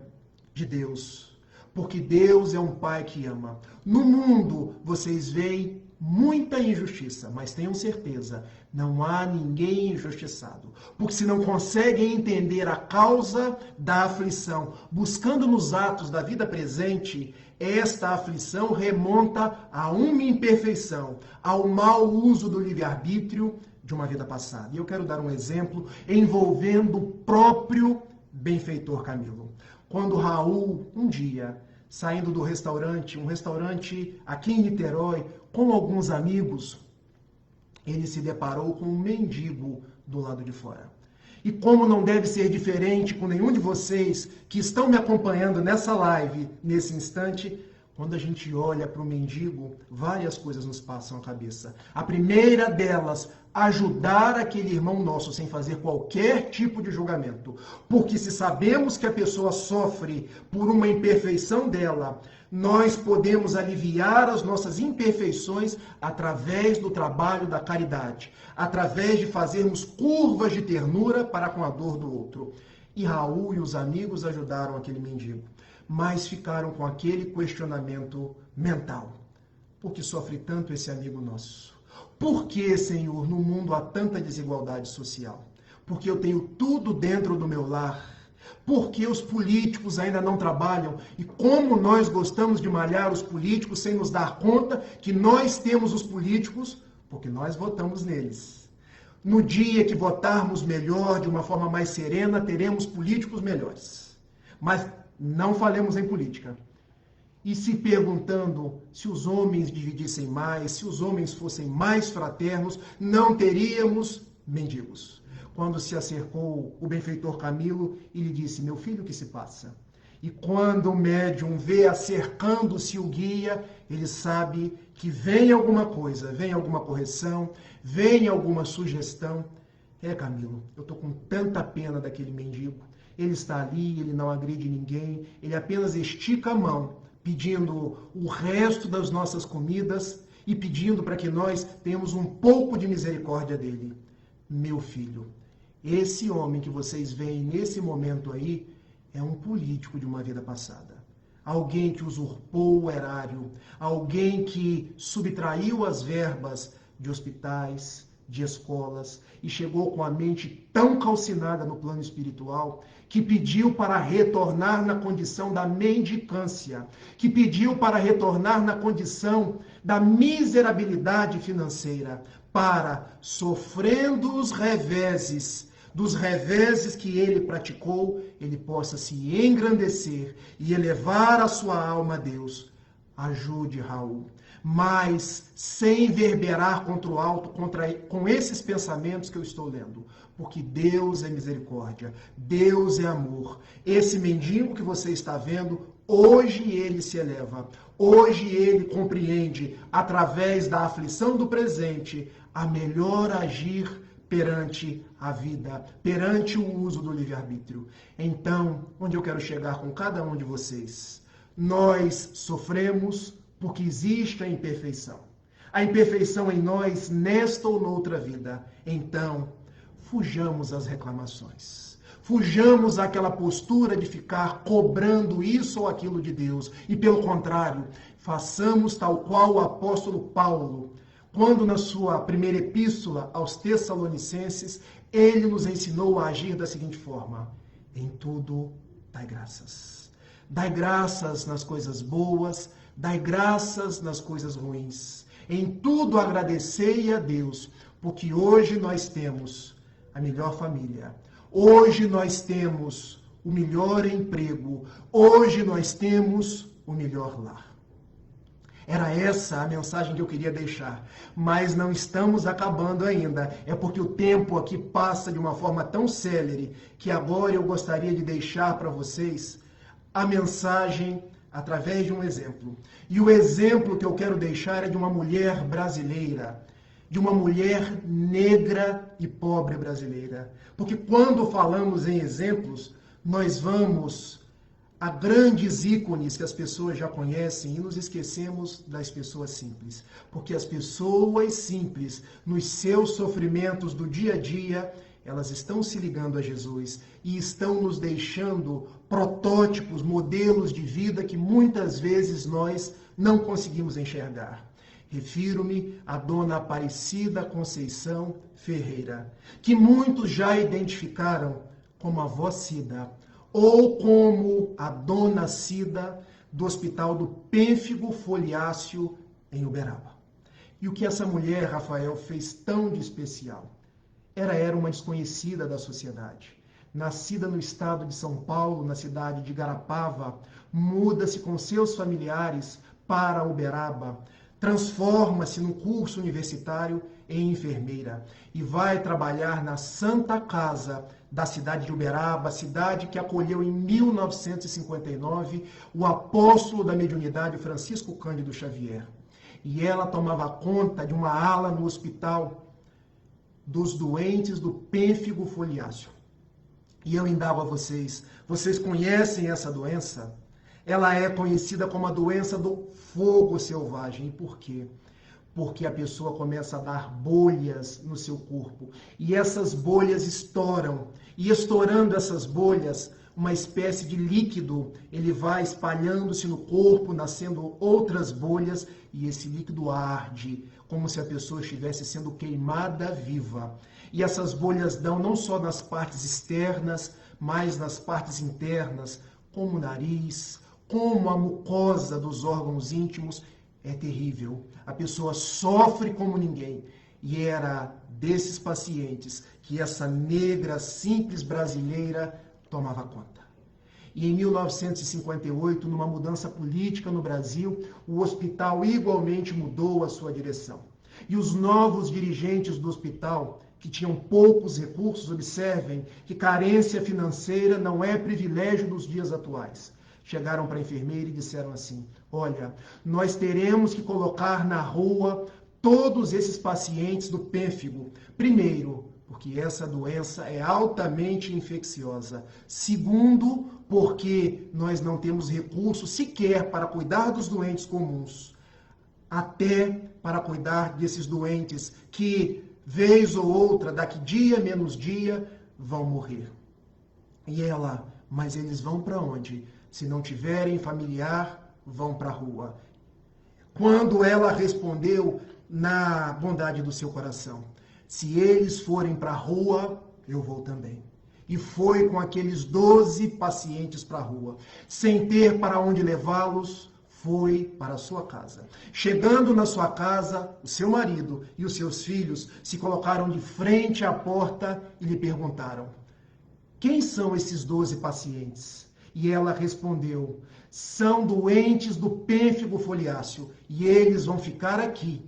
de Deus, porque Deus é um Pai que ama. No mundo, vocês veem muita injustiça, mas tenham certeza, não há ninguém injustiçado. Porque se não conseguem entender a causa da aflição, buscando nos atos da vida presente, esta aflição remonta a uma imperfeição, ao mau uso do livre-arbítrio de uma vida passada. E eu quero dar um exemplo envolvendo o próprio benfeitor Camilo. Quando Raul, um dia, saindo do restaurante, um restaurante aqui em Niterói, com alguns amigos, ele se deparou com um mendigo do lado de fora. E como não deve ser diferente com nenhum de vocês que estão me acompanhando nessa live, nesse instante, quando a gente olha para o mendigo, várias coisas nos passam a cabeça. A primeira delas, ajudar aquele irmão nosso sem fazer qualquer tipo de julgamento. Porque se sabemos que a pessoa sofre por uma imperfeição dela, nós podemos aliviar as nossas imperfeições através do trabalho da caridade, através de fazermos curvas de ternura para com a dor do outro. E Raul e os amigos ajudaram aquele mendigo, mas ficaram com aquele questionamento mental. Por que sofre tanto esse amigo nosso? Por que, Senhor, no mundo há tanta desigualdade social? Porque eu tenho tudo dentro do meu lar. Porque os políticos ainda não trabalham? E como nós gostamos de malhar os políticos sem nos dar conta que nós temos os políticos porque nós votamos neles. No dia que votarmos melhor, de uma forma mais serena, teremos políticos melhores. Mas não falemos em política. E se perguntando se os homens dividissem mais, se os homens fossem mais fraternos, não teríamos mendigos. Quando se acercou o benfeitor Camilo e lhe disse: meu filho, o que se passa? E quando o médium vê acercando-se o guia, ele sabe que vem alguma coisa, vem alguma correção, vem alguma sugestão. Camilo, eu estou com tanta pena daquele mendigo. Ele está ali, ele não agride ninguém, ele apenas estica a mão, pedindo o resto das nossas comidas e pedindo para que nós tenhamos um pouco de misericórdia dele. Meu filho, esse homem que vocês veem nesse momento aí é um político de uma vida passada. Alguém que usurpou o erário, alguém que subtraiu as verbas de hospitais, de escolas, e chegou com a mente tão calcinada no plano espiritual, que pediu para retornar na condição da mendicância, que pediu para retornar na condição da miserabilidade financeira, para, sofrendo os reveses, dos reveses que ele praticou, ele possa se engrandecer e elevar a sua alma a Deus. Ajude Raul, mas sem verberar contra o alto, com esses pensamentos que eu estou lendo, porque Deus é misericórdia, Deus é amor. Esse mendigo que você está vendo, hoje ele se eleva, hoje ele compreende, através da aflição do presente, a melhor agir perante a vida, perante o uso do livre-arbítrio. Então, onde eu quero chegar com cada um de vocês? Nós sofremos porque existe a imperfeição. A imperfeição em nós, nesta ou noutra vida. Então, fujamos às reclamações. Fujamos àquela postura de ficar cobrando isso ou aquilo de Deus. E, pelo contrário, façamos tal qual o apóstolo Paulo, quando na sua primeira epístola aos Tessalonicenses, ele nos ensinou a agir da seguinte forma: em tudo, dai graças. Dai graças nas coisas boas, dai graças nas coisas ruins. Em tudo agradecei a Deus, porque hoje nós temos a melhor família. Hoje nós temos o melhor emprego. Hoje nós temos o melhor lar. Era essa a mensagem que eu queria deixar, mas não estamos acabando ainda. É porque o tempo aqui passa de uma forma tão célere que agora eu gostaria de deixar para vocês a mensagem através de um exemplo. E o exemplo que eu quero deixar é de uma mulher brasileira, de uma mulher negra e pobre brasileira. Porque quando falamos em exemplos, nós vamos a grandes ícones que as pessoas já conhecem e nos esquecemos das pessoas simples. Porque as pessoas simples, nos seus sofrimentos do dia a dia, elas estão se ligando a Jesus e estão nos deixando protótipos, modelos de vida que muitas vezes nós não conseguimos enxergar. Refiro-me à Dona Aparecida Conceição Ferreira, que muitos já identificaram como a Vó Cida, ou como a Dona Cida do Hospital do Pênfigo Foliáceo, em Uberaba. E o que essa mulher, Rafael, fez tão de especial? Era uma desconhecida da sociedade. Nascida no estado de São Paulo, na cidade de Garapava, muda-se com seus familiares para Uberaba, transforma-se no curso universitário em enfermeira e vai trabalhar na Santa Casa da cidade de Uberaba, cidade que acolheu em 1959 o apóstolo da mediunidade Francisco Cândido Xavier. E ela tomava conta de uma ala no hospital dos doentes do Pênfigo Foliáceo. E eu indago a vocês conhecem essa doença? Ela é conhecida como a doença do fogo selvagem. E por quê? Porque a pessoa começa a dar bolhas no seu corpo. E essas bolhas estouram. E estourando essas bolhas, uma espécie de líquido, ele vai espalhando-se no corpo, nascendo outras bolhas, e esse líquido arde, como se a pessoa estivesse sendo queimada viva. E essas bolhas dão não só nas partes externas, mas nas partes internas, como o nariz, como a mucosa dos órgãos íntimos. É terrível. A pessoa sofre como ninguém. E era desses pacientes que essa negra simples brasileira tomava conta. E em 1958, numa mudança política no Brasil, o hospital igualmente mudou a sua direção. E os novos dirigentes do hospital, que tinham poucos recursos, observem que carência financeira não é privilégio dos dias atuais. Chegaram para a enfermeira e disseram assim: olha, nós teremos que colocar na rua todos esses pacientes do pênfigo. Primeiro, porque essa doença é altamente infecciosa. Segundo, porque nós não temos recursos sequer para cuidar dos doentes comuns, até para cuidar desses doentes que, vez ou outra, daqui dia menos dia, vão morrer. E ela, mas eles vão para onde? Se não tiverem familiar, vão para a rua. Quando ela respondeu na bondade do seu coração: se eles forem para a rua, eu vou também. E foi com aqueles 12 pacientes para a rua. Sem ter para onde levá-los, foi para a sua casa. Chegando na sua casa, o seu marido e os seus filhos se colocaram de frente à porta e lhe perguntaram: quem são esses 12 pacientes? E ela respondeu: são doentes do pênfigo foliáceo e eles vão ficar aqui.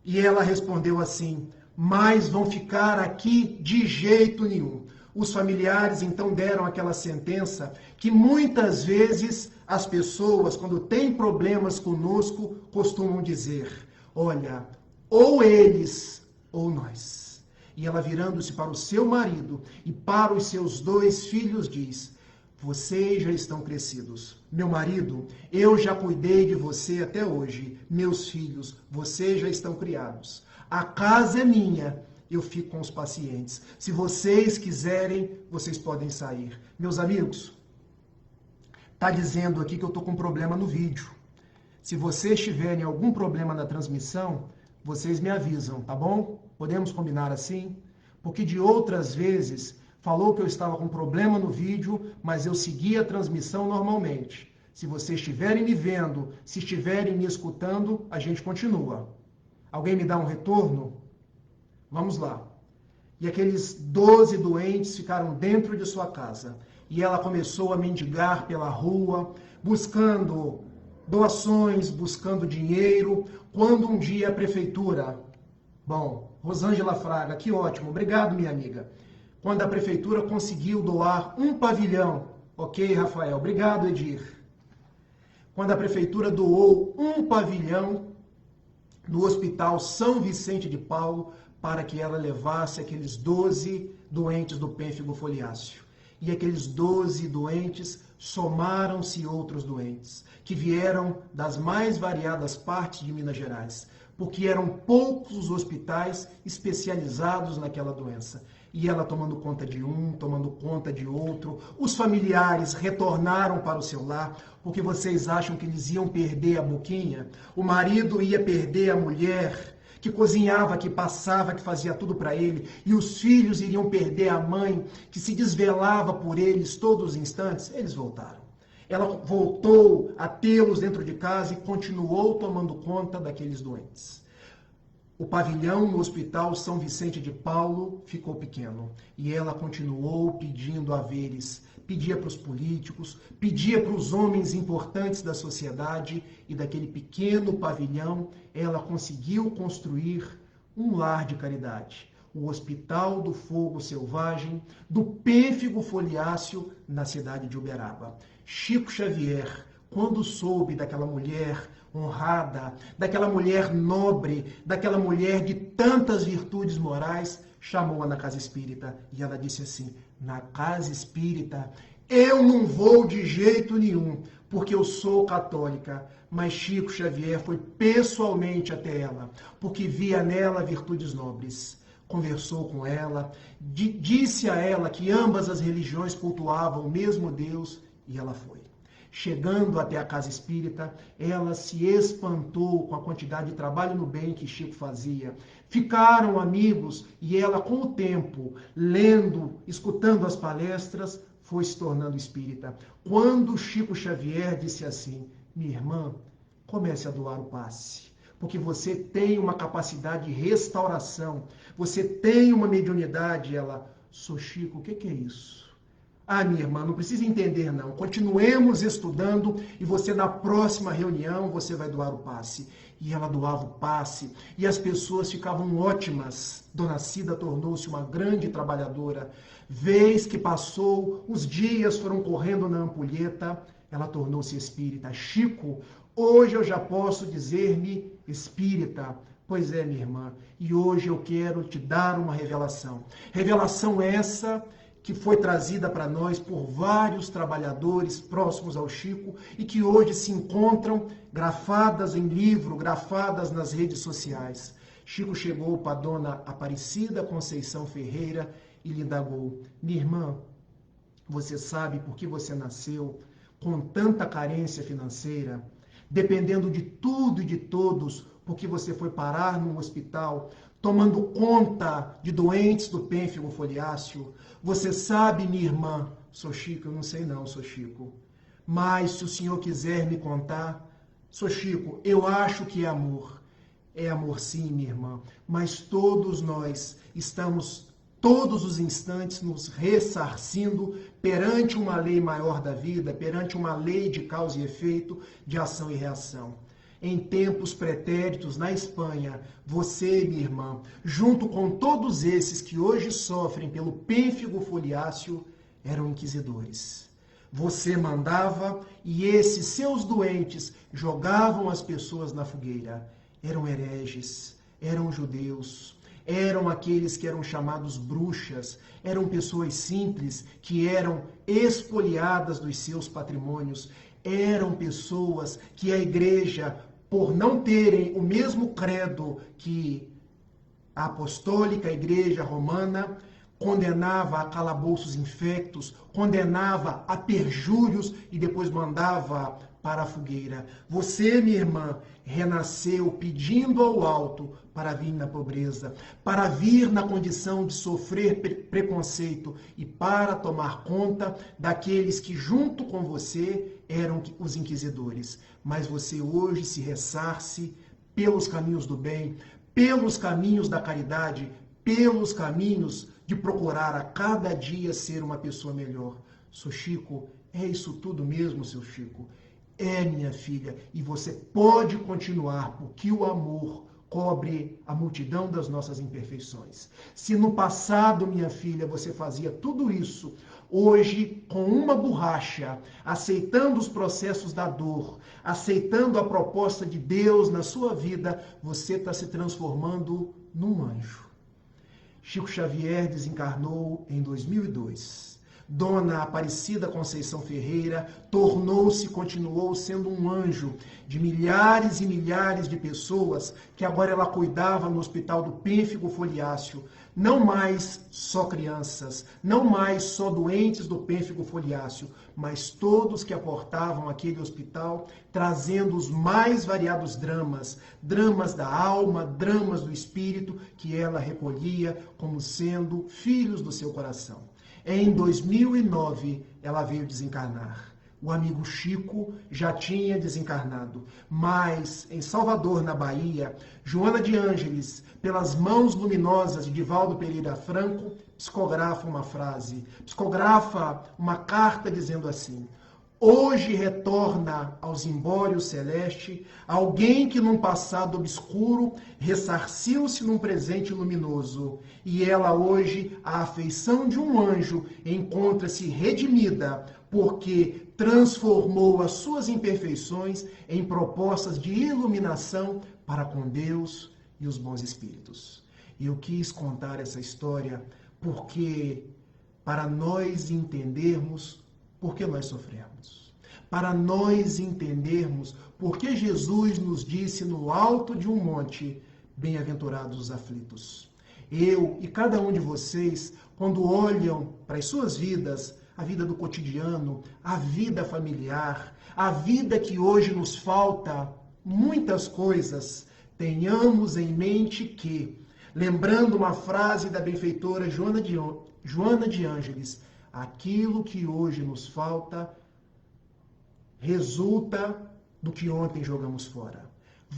E ela respondeu assim: mas vão ficar aqui de jeito nenhum. Os familiares então deram aquela sentença que muitas vezes as pessoas, quando têm problemas conosco, costumam dizer: olha, ou eles ou nós. E ela, virando-se para o seu marido e para os seus 2 filhos, diz: vocês já estão crescidos. Meu marido, eu já cuidei de você até hoje. Meus filhos, vocês já estão criados. A casa é minha, eu fico com os pacientes. Se vocês quiserem, vocês podem sair. Meus amigos, está dizendo aqui que eu estou com problema no vídeo. Se vocês tiverem algum problema na transmissão, vocês me avisam, tá bom? Podemos combinar assim? Porque de outras vezes falou que eu estava com problema no vídeo, mas eu segui a transmissão normalmente. Se vocês estiverem me vendo, se estiverem me escutando, a gente continua. Alguém me dá um retorno? Vamos lá. E aqueles 12 doentes ficaram dentro de sua casa. E ela começou a mendigar pela rua, buscando doações, buscando dinheiro, quando um dia a prefeitura... Bom, Rosângela Fraga, que ótimo, obrigado, minha amiga. Quando a prefeitura conseguiu doar um pavilhão, ok, Rafael, obrigado, Edir. Quando a prefeitura doou um pavilhão no Hospital São Vicente de Paulo para que ela levasse aqueles 12 doentes do pênfigo foliáceo. E aqueles 12 doentes somaram-se outros doentes, que vieram das mais variadas partes de Minas Gerais, porque eram poucos os hospitais especializados naquela doença. E ela tomando conta de um, tomando conta de outro. Os familiares retornaram para o seu lar, porque vocês acham que eles iam perder a boquinha? O marido ia perder a mulher, que cozinhava, que passava, que fazia tudo para ele. E os filhos iriam perder a mãe, que se desvelava por eles todos os instantes. Eles voltaram. Ela voltou a tê-los dentro de casa e continuou tomando conta daqueles doentes. O pavilhão no Hospital São Vicente de Paulo ficou pequeno e ela continuou pedindo haveres. Pedia para os políticos, pedia para os homens importantes da sociedade e daquele pequeno pavilhão ela conseguiu construir um lar de caridade. O Hospital do Fogo Selvagem, do pênfigo foliáceo na cidade de Uberaba. Chico Xavier, quando soube daquela mulher honrada, daquela mulher nobre, daquela mulher de tantas virtudes morais, chamou-a na casa espírita e ela disse assim: na casa espírita eu não vou de jeito nenhum, porque eu sou católica. Mas Chico Xavier foi pessoalmente até ela, porque via nela virtudes nobres. Conversou com ela, disse a ela que ambas as religiões cultuavam o mesmo Deus e ela foi. Chegando até a casa espírita, ela se espantou com a quantidade de trabalho no bem que Chico fazia. Ficaram amigos e ela, com o tempo, lendo, escutando as palestras, foi se tornando espírita. Quando Chico Xavier disse assim: minha irmã, comece a doar o passe. porque você tem uma capacidade de restauração, você tem uma mediunidade. Ela, sou Chico, o que é isso? Ah, minha irmã, não precisa entender não. Continuemos estudando e você na próxima reunião você vai doar o passe. E ela doava o passe e as pessoas ficavam ótimas. Dona Cida tornou-se uma grande trabalhadora. Vez que passou, os dias foram correndo na ampulheta, ela tornou-se espírita. Chico, hoje eu já posso dizer-me espírita. Pois é, minha irmã, e hoje eu quero te dar uma revelação. Revelação essa que foi trazida para nós por vários trabalhadores próximos ao Chico e que hoje se encontram grafadas em livro, grafadas nas redes sociais. Chico chegou para a dona Aparecida Conceição Ferreira e lhe indagou: minha irmã, você sabe por que você nasceu com tanta carência financeira, dependendo de tudo e de todos, porque você foi parar num hospital, tomando conta de doentes do pênfigo foliáceo? Você sabe, minha irmã? Sou Chico, eu não sei não, sou Chico. Mas se o senhor quiser me contar, sou Chico, eu acho que é amor. É amor sim, minha irmã, mas todos nós estamos todos os instantes nos ressarcindo perante uma lei maior da vida, perante uma lei de causa e efeito, de ação e reação. Em tempos pretéritos, na Espanha, você, minha irmã, junto com todos esses que hoje sofrem pelo pênfigo foliáceo, eram inquisidores. Você mandava e esses seus doentes jogavam as pessoas na fogueira. Eram hereges, eram judeus, eram aqueles que eram chamados bruxas, eram pessoas simples que eram expoliadas dos seus patrimônios, eram pessoas que a igreja, por não terem o mesmo credo que a apostólica, a igreja romana, condenava a calabouços infectos, condenava a perjúrios e depois mandava para a fogueira. Você, minha irmã, renasceu pedindo ao alto para vir na pobreza, para vir na condição de sofrer preconceito e para tomar conta daqueles que junto com você eram os inquisidores. Mas você hoje se ressarce pelos caminhos do bem, pelos caminhos da caridade, pelos caminhos de procurar a cada dia ser uma pessoa melhor. Sou Chico, é isso tudo mesmo, seu Chico? É, minha filha, e você pode continuar, porque o amor cobre a multidão das nossas imperfeições. Se no passado, minha filha, você fazia tudo isso, hoje, com uma borracha, aceitando os processos da dor, aceitando a proposta de Deus na sua vida, você está se transformando num anjo. Chico Xavier desencarnou em 2002. Dona Aparecida Conceição Ferreira continuou sendo um anjo de milhares e milhares de pessoas que agora ela cuidava no Hospital do Pênfigo Foliáceo. Não mais só crianças, não mais só doentes do pênfigo foliáceo, mas todos que aportavam aquele hospital, trazendo os mais variados dramas, dramas da alma, dramas do espírito, que ela recolhia como sendo filhos do seu coração. Em 2009, ela veio desencarnar. O amigo Chico já tinha desencarnado, mas em Salvador, na Bahia, Joana de Ângeles, pelas mãos luminosas de Divaldo Pereira Franco, psicografa uma frase, psicografa uma carta dizendo assim: hoje retorna ao zimbório celeste alguém que num passado obscuro ressarciu-se num presente luminoso, e ela hoje, à afeição de um anjo, encontra-se redimida, porque transformou as suas imperfeições em propostas de iluminação para com Deus e os bons espíritos. Eu quis contar essa história porque, para nós entendermos por que nós sofremos, para nós entendermos por que Jesus nos disse no alto de um monte: bem-aventurados os aflitos. Eu e cada um de vocês, quando olham para as suas vidas, a vida do cotidiano, a vida familiar, a vida que hoje nos falta muitas coisas, tenhamos em mente que, lembrando uma frase da benfeitora Joana de Ângeles, aquilo que hoje nos falta resulta do que ontem jogamos fora.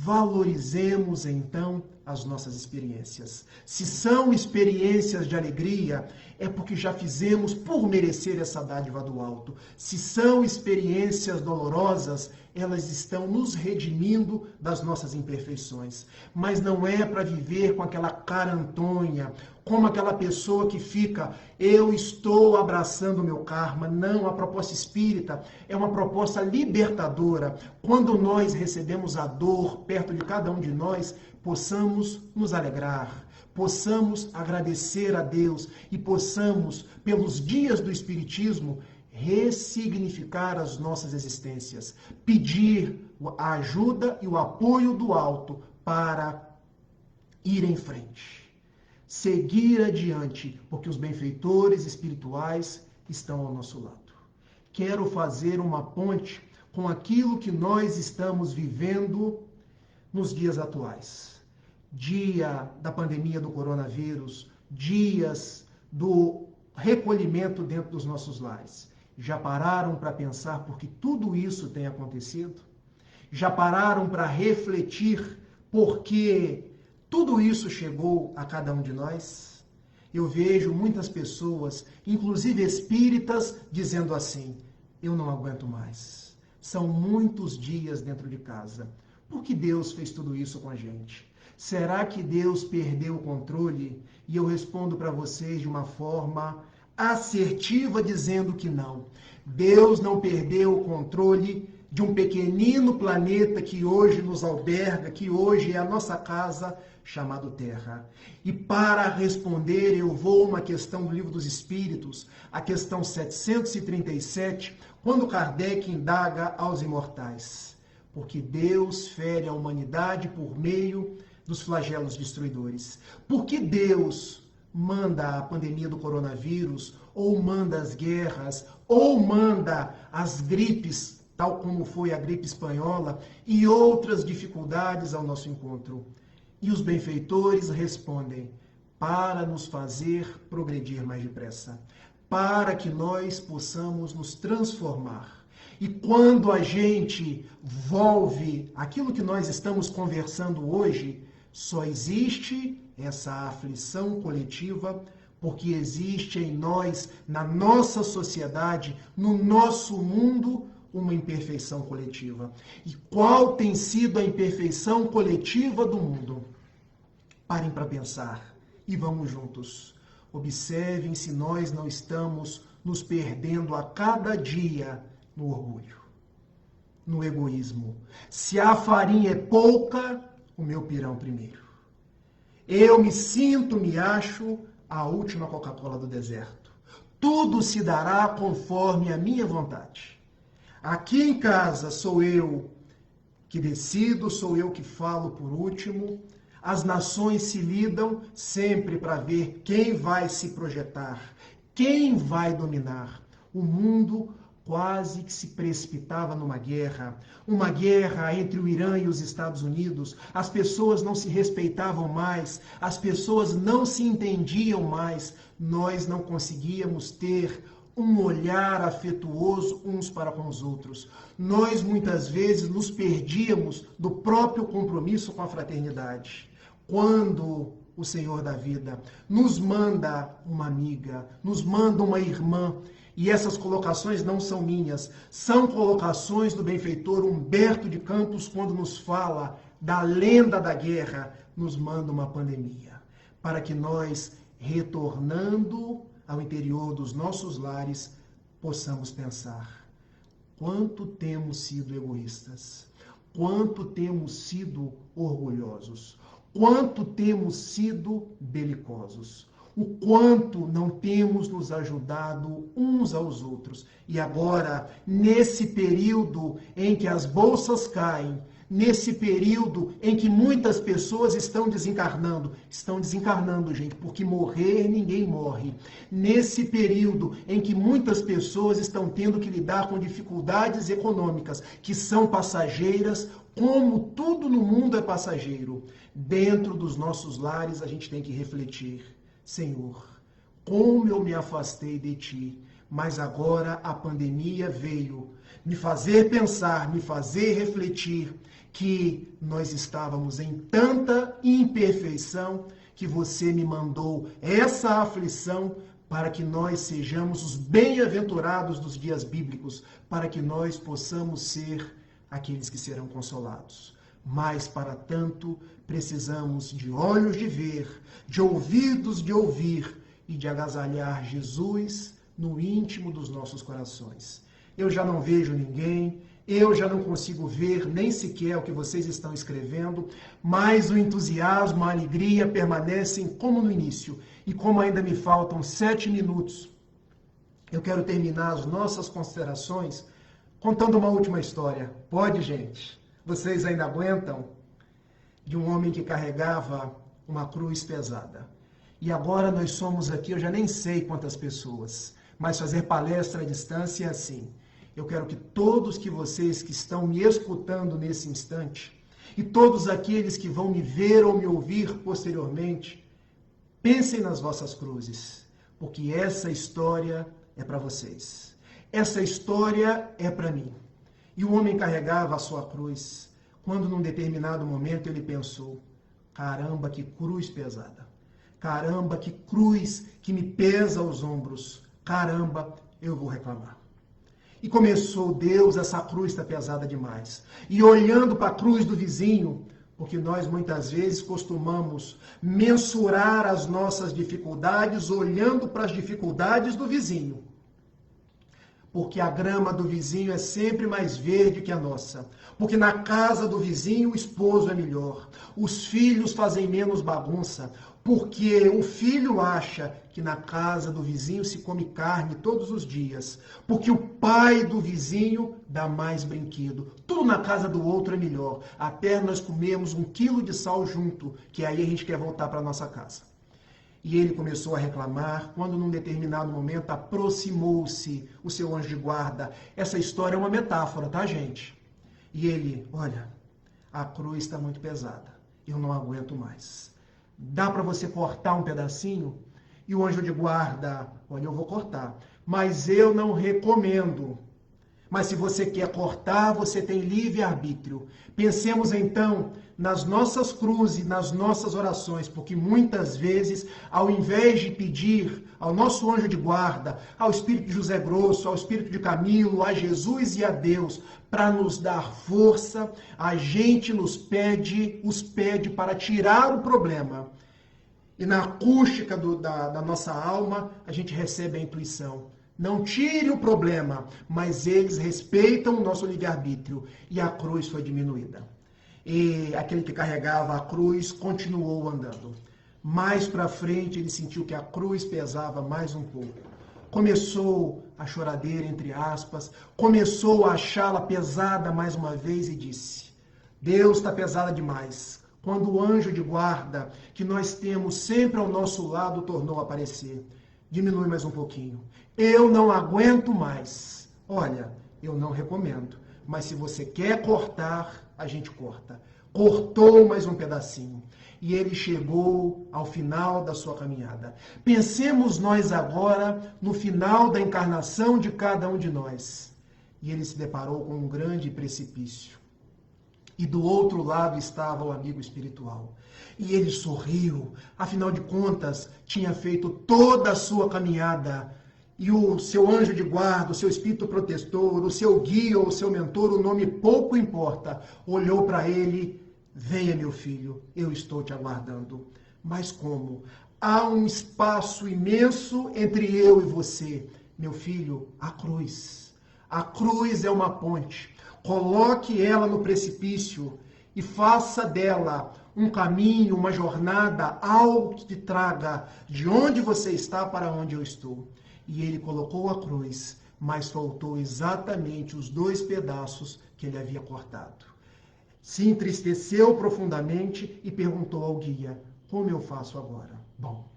Valorizemos então as nossas experiências. Se são experiências de alegria, é porque já fizemos por merecer essa dádiva do alto. Se são experiências dolorosas, elas estão nos redimindo das nossas imperfeições. Mas não é para viver com aquela cara antonha, como aquela pessoa que fica, eu estou abraçando o meu karma. Não, a proposta espírita é uma proposta libertadora. Quando nós recebemos a dor perto de cada um de nós, possamos nos alegrar, possamos agradecer a Deus e possamos, pelos dias do Espiritismo, ressignificar as nossas existências, pedir a ajuda e o apoio do alto para ir em frente, seguir adiante, porque os benfeitores espirituais estão ao nosso lado. Quero fazer uma ponte com aquilo que nós estamos vivendo nos dias atuais. Dia da pandemia do coronavírus, dias do recolhimento dentro dos nossos lares. Já pararam para pensar por que tudo isso tem acontecido? Já pararam para refletir por que tudo isso chegou a cada um de nós? Eu vejo muitas pessoas, inclusive espíritas, dizendo assim, eu não aguento mais. São muitos dias dentro de casa. Por que Deus fez tudo isso com a gente? Será que Deus perdeu o controle? E eu respondo para vocês de uma forma assertiva, dizendo que não. Deus não perdeu o controle de um pequenino planeta que hoje nos alberga, que hoje é a nossa casa, chamado Terra. E para responder, eu vou a uma questão do Livro dos Espíritos, a questão 737, quando Kardec indaga aos imortais. Porque Deus fere a humanidade por meio dos flagelos destruidores. Porque Deus manda a pandemia do coronavírus, ou manda as guerras, ou manda as gripes, tal como foi a gripe espanhola, e outras dificuldades ao nosso encontro. E os benfeitores respondem, para nos fazer progredir mais depressa, para que nós possamos nos transformar. E quando a gente volve aquilo que nós estamos conversando hoje, só existe essa aflição coletiva porque existe em nós, na nossa sociedade, no nosso mundo, uma imperfeição coletiva. E qual tem sido a imperfeição coletiva do mundo? Parem para pensar e vamos juntos. Observem se nós não estamos nos perdendo a cada dia no orgulho, no egoísmo. Se a farinha é pouca, o meu pirão primeiro. Eu me sinto, me acho a última Coca-Cola do deserto. Tudo se dará conforme a minha vontade. Aqui em casa sou eu que decido, sou eu que falo por último. As nações se lidam sempre para ver quem vai se projetar, quem vai dominar. O mundo quase que se precipitava numa guerra, uma guerra entre o Irã e os Estados Unidos. As pessoas não se respeitavam mais, as pessoas não se entendiam mais. Nós não conseguíamos ter um olhar afetuoso uns para com os outros. Nós muitas vezes nos perdíamos do próprio compromisso com a fraternidade. Quando o Senhor da vida nos manda uma amiga, nos manda uma irmã, e essas colocações não são minhas, são colocações do benfeitor Humberto de Campos, quando nos fala da lenda da guerra, nos manda uma pandemia, para que nós, retornando ao interior dos nossos lares, possamos pensar quanto temos sido egoístas, quanto temos sido orgulhosos, quanto temos sido belicosos, o quanto não temos nos ajudado uns aos outros. E agora, nesse período em que as bolsas caem, nesse período em que muitas pessoas estão desencarnando, gente, porque morrer ninguém morre. Nesse período em que muitas pessoas estão tendo que lidar com dificuldades econômicas, que são passageiras, como tudo no mundo é passageiro, dentro dos nossos lares a gente tem que refletir. Senhor, como eu me afastei de Ti, Mas agora a pandemia veio me fazer pensar, me fazer refletir que nós estávamos em tanta imperfeição que você me mandou essa aflição para que nós sejamos os bem-aventurados dos dias bíblicos, para que nós possamos ser aqueles que serão consolados. Mas, para tanto, precisamos de olhos de ver, de ouvidos de ouvir e de agasalhar Jesus no íntimo dos nossos corações. Eu já não vejo ninguém, eu já não consigo ver nem sequer o que vocês estão escrevendo, mas o entusiasmo, a alegria permanecem como no início. E como ainda me faltam 7 minutos, eu quero terminar as nossas considerações contando uma última história. Pode, gente? Vocês ainda aguentam? De um homem que carregava uma cruz pesada. E agora nós somos aqui, eu já nem sei quantas pessoas, mas fazer palestra à distância é assim. Eu quero que todos vocês que estão me escutando nesse instante, e todos aqueles que vão me ver ou me ouvir posteriormente, pensem nas vossas cruzes, porque essa história é para vocês. Essa história é para mim. E o homem carregava a sua cruz, quando num determinado momento ele pensou, caramba, que cruz pesada. Caramba, que cruz que me pesa aos ombros. Caramba, eu vou reclamar. E começou, Deus, essa cruz está pesada demais. E olhando para a cruz do vizinho, porque nós muitas vezes costumamos mensurar as nossas dificuldades olhando para as dificuldades do vizinho. Porque a grama do vizinho é sempre mais verde que a nossa. Porque na casa do vizinho o esposo é melhor. Os filhos fazem menos bagunça. Porque o filho acha que na casa do vizinho se come carne todos os dias. Porque o pai do vizinho dá mais brinquedo. Tudo na casa do outro é melhor. Até nós comemos 1 quilo de sal junto, que aí a gente quer voltar para nossa casa. E ele começou a reclamar, quando num determinado momento aproximou-se o seu anjo de guarda. Essa história é uma metáfora, tá, gente? E ele, olha, a cruz está muito pesada, eu não aguento mais. Dá para você cortar um pedacinho? E o anjo de guarda, olha, eu vou cortar, mas eu não recomendo. Mas se você quer cortar, você tem livre-arbítrio. Pensemos então nas nossas cruzes, nas nossas orações, porque muitas vezes, ao invés de pedir ao nosso anjo de guarda, ao Espírito de José Grosso, ao Espírito de Camilo, a Jesus e a Deus, para nos dar força, a gente os pede para tirar o problema. E na acústica da nossa alma, a gente recebe a intuição. Não tire o problema, mas eles respeitam o nosso livre-arbítrio. E a cruz foi diminuída. E aquele que carregava a cruz continuou andando. Mais para frente, ele sentiu que a cruz pesava mais um pouco. Começou a choradeira, entre aspas, começou a achá-la pesada mais uma vez e disse, Deus está pesada demais. Quando o anjo de guarda, que nós temos sempre ao nosso lado, tornou a aparecer. Diminui mais um pouquinho. Eu não aguento mais. Olha, eu não recomendo. Mas se você quer cortar, a gente corta. Cortou mais um pedacinho. E ele chegou ao final da sua caminhada. Pensemos nós agora no final da encarnação de cada um de nós. E ele se deparou com um grande precipício. E do outro lado estava o amigo espiritual. E ele sorriu, afinal de contas, tinha feito toda a sua caminhada. E o seu anjo de guarda, o seu espírito protetor, o seu guia ou o seu mentor, o nome pouco importa, olhou para ele, venha meu filho, eu estou te aguardando. Mas como? Há um espaço imenso entre eu e você. Meu filho, a cruz. A cruz é uma ponte. Coloque ela no precipício e faça dela um caminho, uma jornada, algo que te traga de onde você está para onde eu estou. E ele colocou a cruz, mas faltou exatamente os 2 pedaços que ele havia cortado. Se entristeceu profundamente e perguntou ao guia, como eu faço agora? Bom,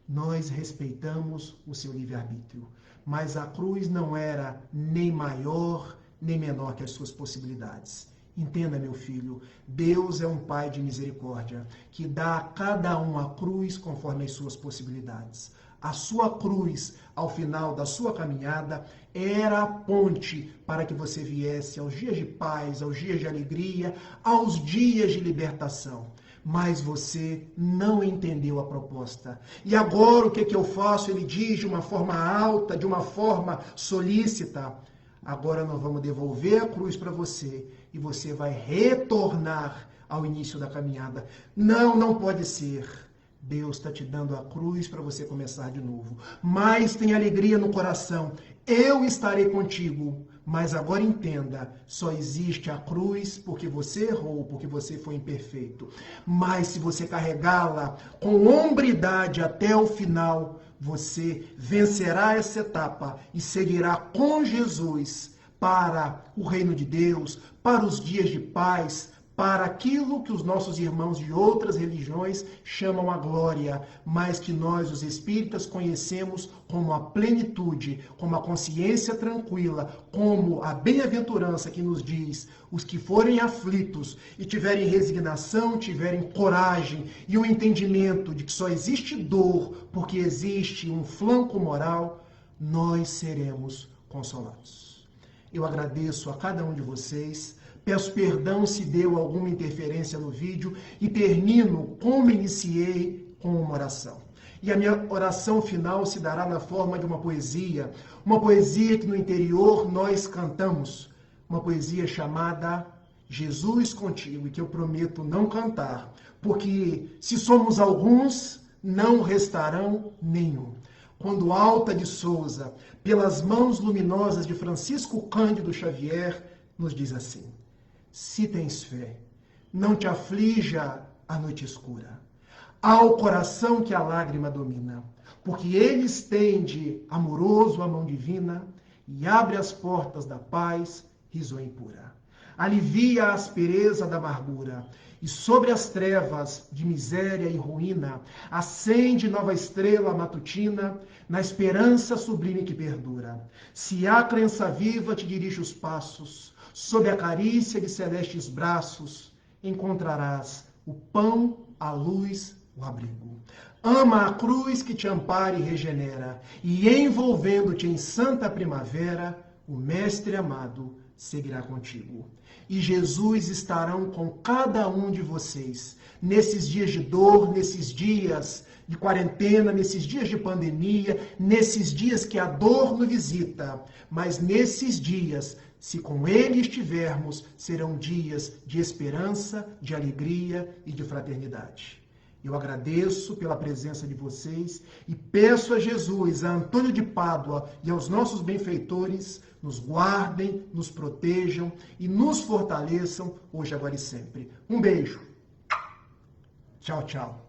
nós respeitamos o seu livre-arbítrio, mas a cruz não era nem maior nem menor que as suas possibilidades. Entenda, meu filho, Deus é um Pai de misericórdia, que dá a cada um a cruz conforme as suas possibilidades. A sua cruz, ao final da sua caminhada, era a ponte para que você viesse aos dias de paz, aos dias de alegria, aos dias de libertação. Mas você não entendeu a proposta. E agora o que eu faço? Ele diz de uma forma alta, de uma forma solícita. Agora nós vamos devolver a cruz para você e você vai retornar ao início da caminhada. Não, não pode ser. Deus está te dando a cruz para você começar de novo. Mas tem alegria no coração. Eu estarei contigo. Mas agora entenda, só existe a cruz porque você errou, porque você foi imperfeito. Mas se você carregá-la com hombridade até o final, você vencerá essa etapa e seguirá com Jesus para o reino de Deus, para os dias de paz, para aquilo que os nossos irmãos de outras religiões chamam a glória, mas que nós, os espíritas, conhecemos como a plenitude, como a consciência tranquila, como a bem-aventurança que nos diz: os que forem aflitos e tiverem resignação, tiverem coragem e o entendimento de que só existe dor porque existe um flanco moral, nós seremos consolados. Eu agradeço a cada um de vocês. Peço perdão se deu alguma interferência no vídeo e termino como iniciei, com uma oração. E a minha oração final se dará na forma de uma poesia que no interior nós cantamos, uma poesia chamada Jesus Contigo, e que eu prometo não cantar, porque se somos alguns, não restarão nenhum. Quando Alta de Souza, pelas mãos luminosas de Francisco Cândido Xavier, nos diz assim: se tens fé, não te aflija a noite escura. Ao coração que a lágrima domina, porque ele estende amoroso a mão divina e abre as portas da paz, risonha e pura. Alivia a aspereza da amargura e sobre as trevas de miséria e ruína acende nova estrela matutina na esperança sublime que perdura. Se a crença viva te dirige os passos, sob a carícia de celestes braços, encontrarás o pão, a luz, o abrigo. Ama a cruz que te ampara e regenera, e envolvendo-te em santa primavera, o Mestre amado seguirá contigo. E Jesus estarão com cada um de vocês, nesses dias de dor, nesses dias de quarentena, nesses dias de pandemia, nesses dias que a dor nos visita, mas nesses dias, se com ele estivermos, serão dias de esperança, de alegria e de fraternidade. Eu agradeço pela presença de vocês e peço a Jesus, a Antônio de Pádua e aos nossos benfeitores, nos guardem, nos protejam e nos fortaleçam hoje, agora e sempre. Um beijo. Tchau, tchau.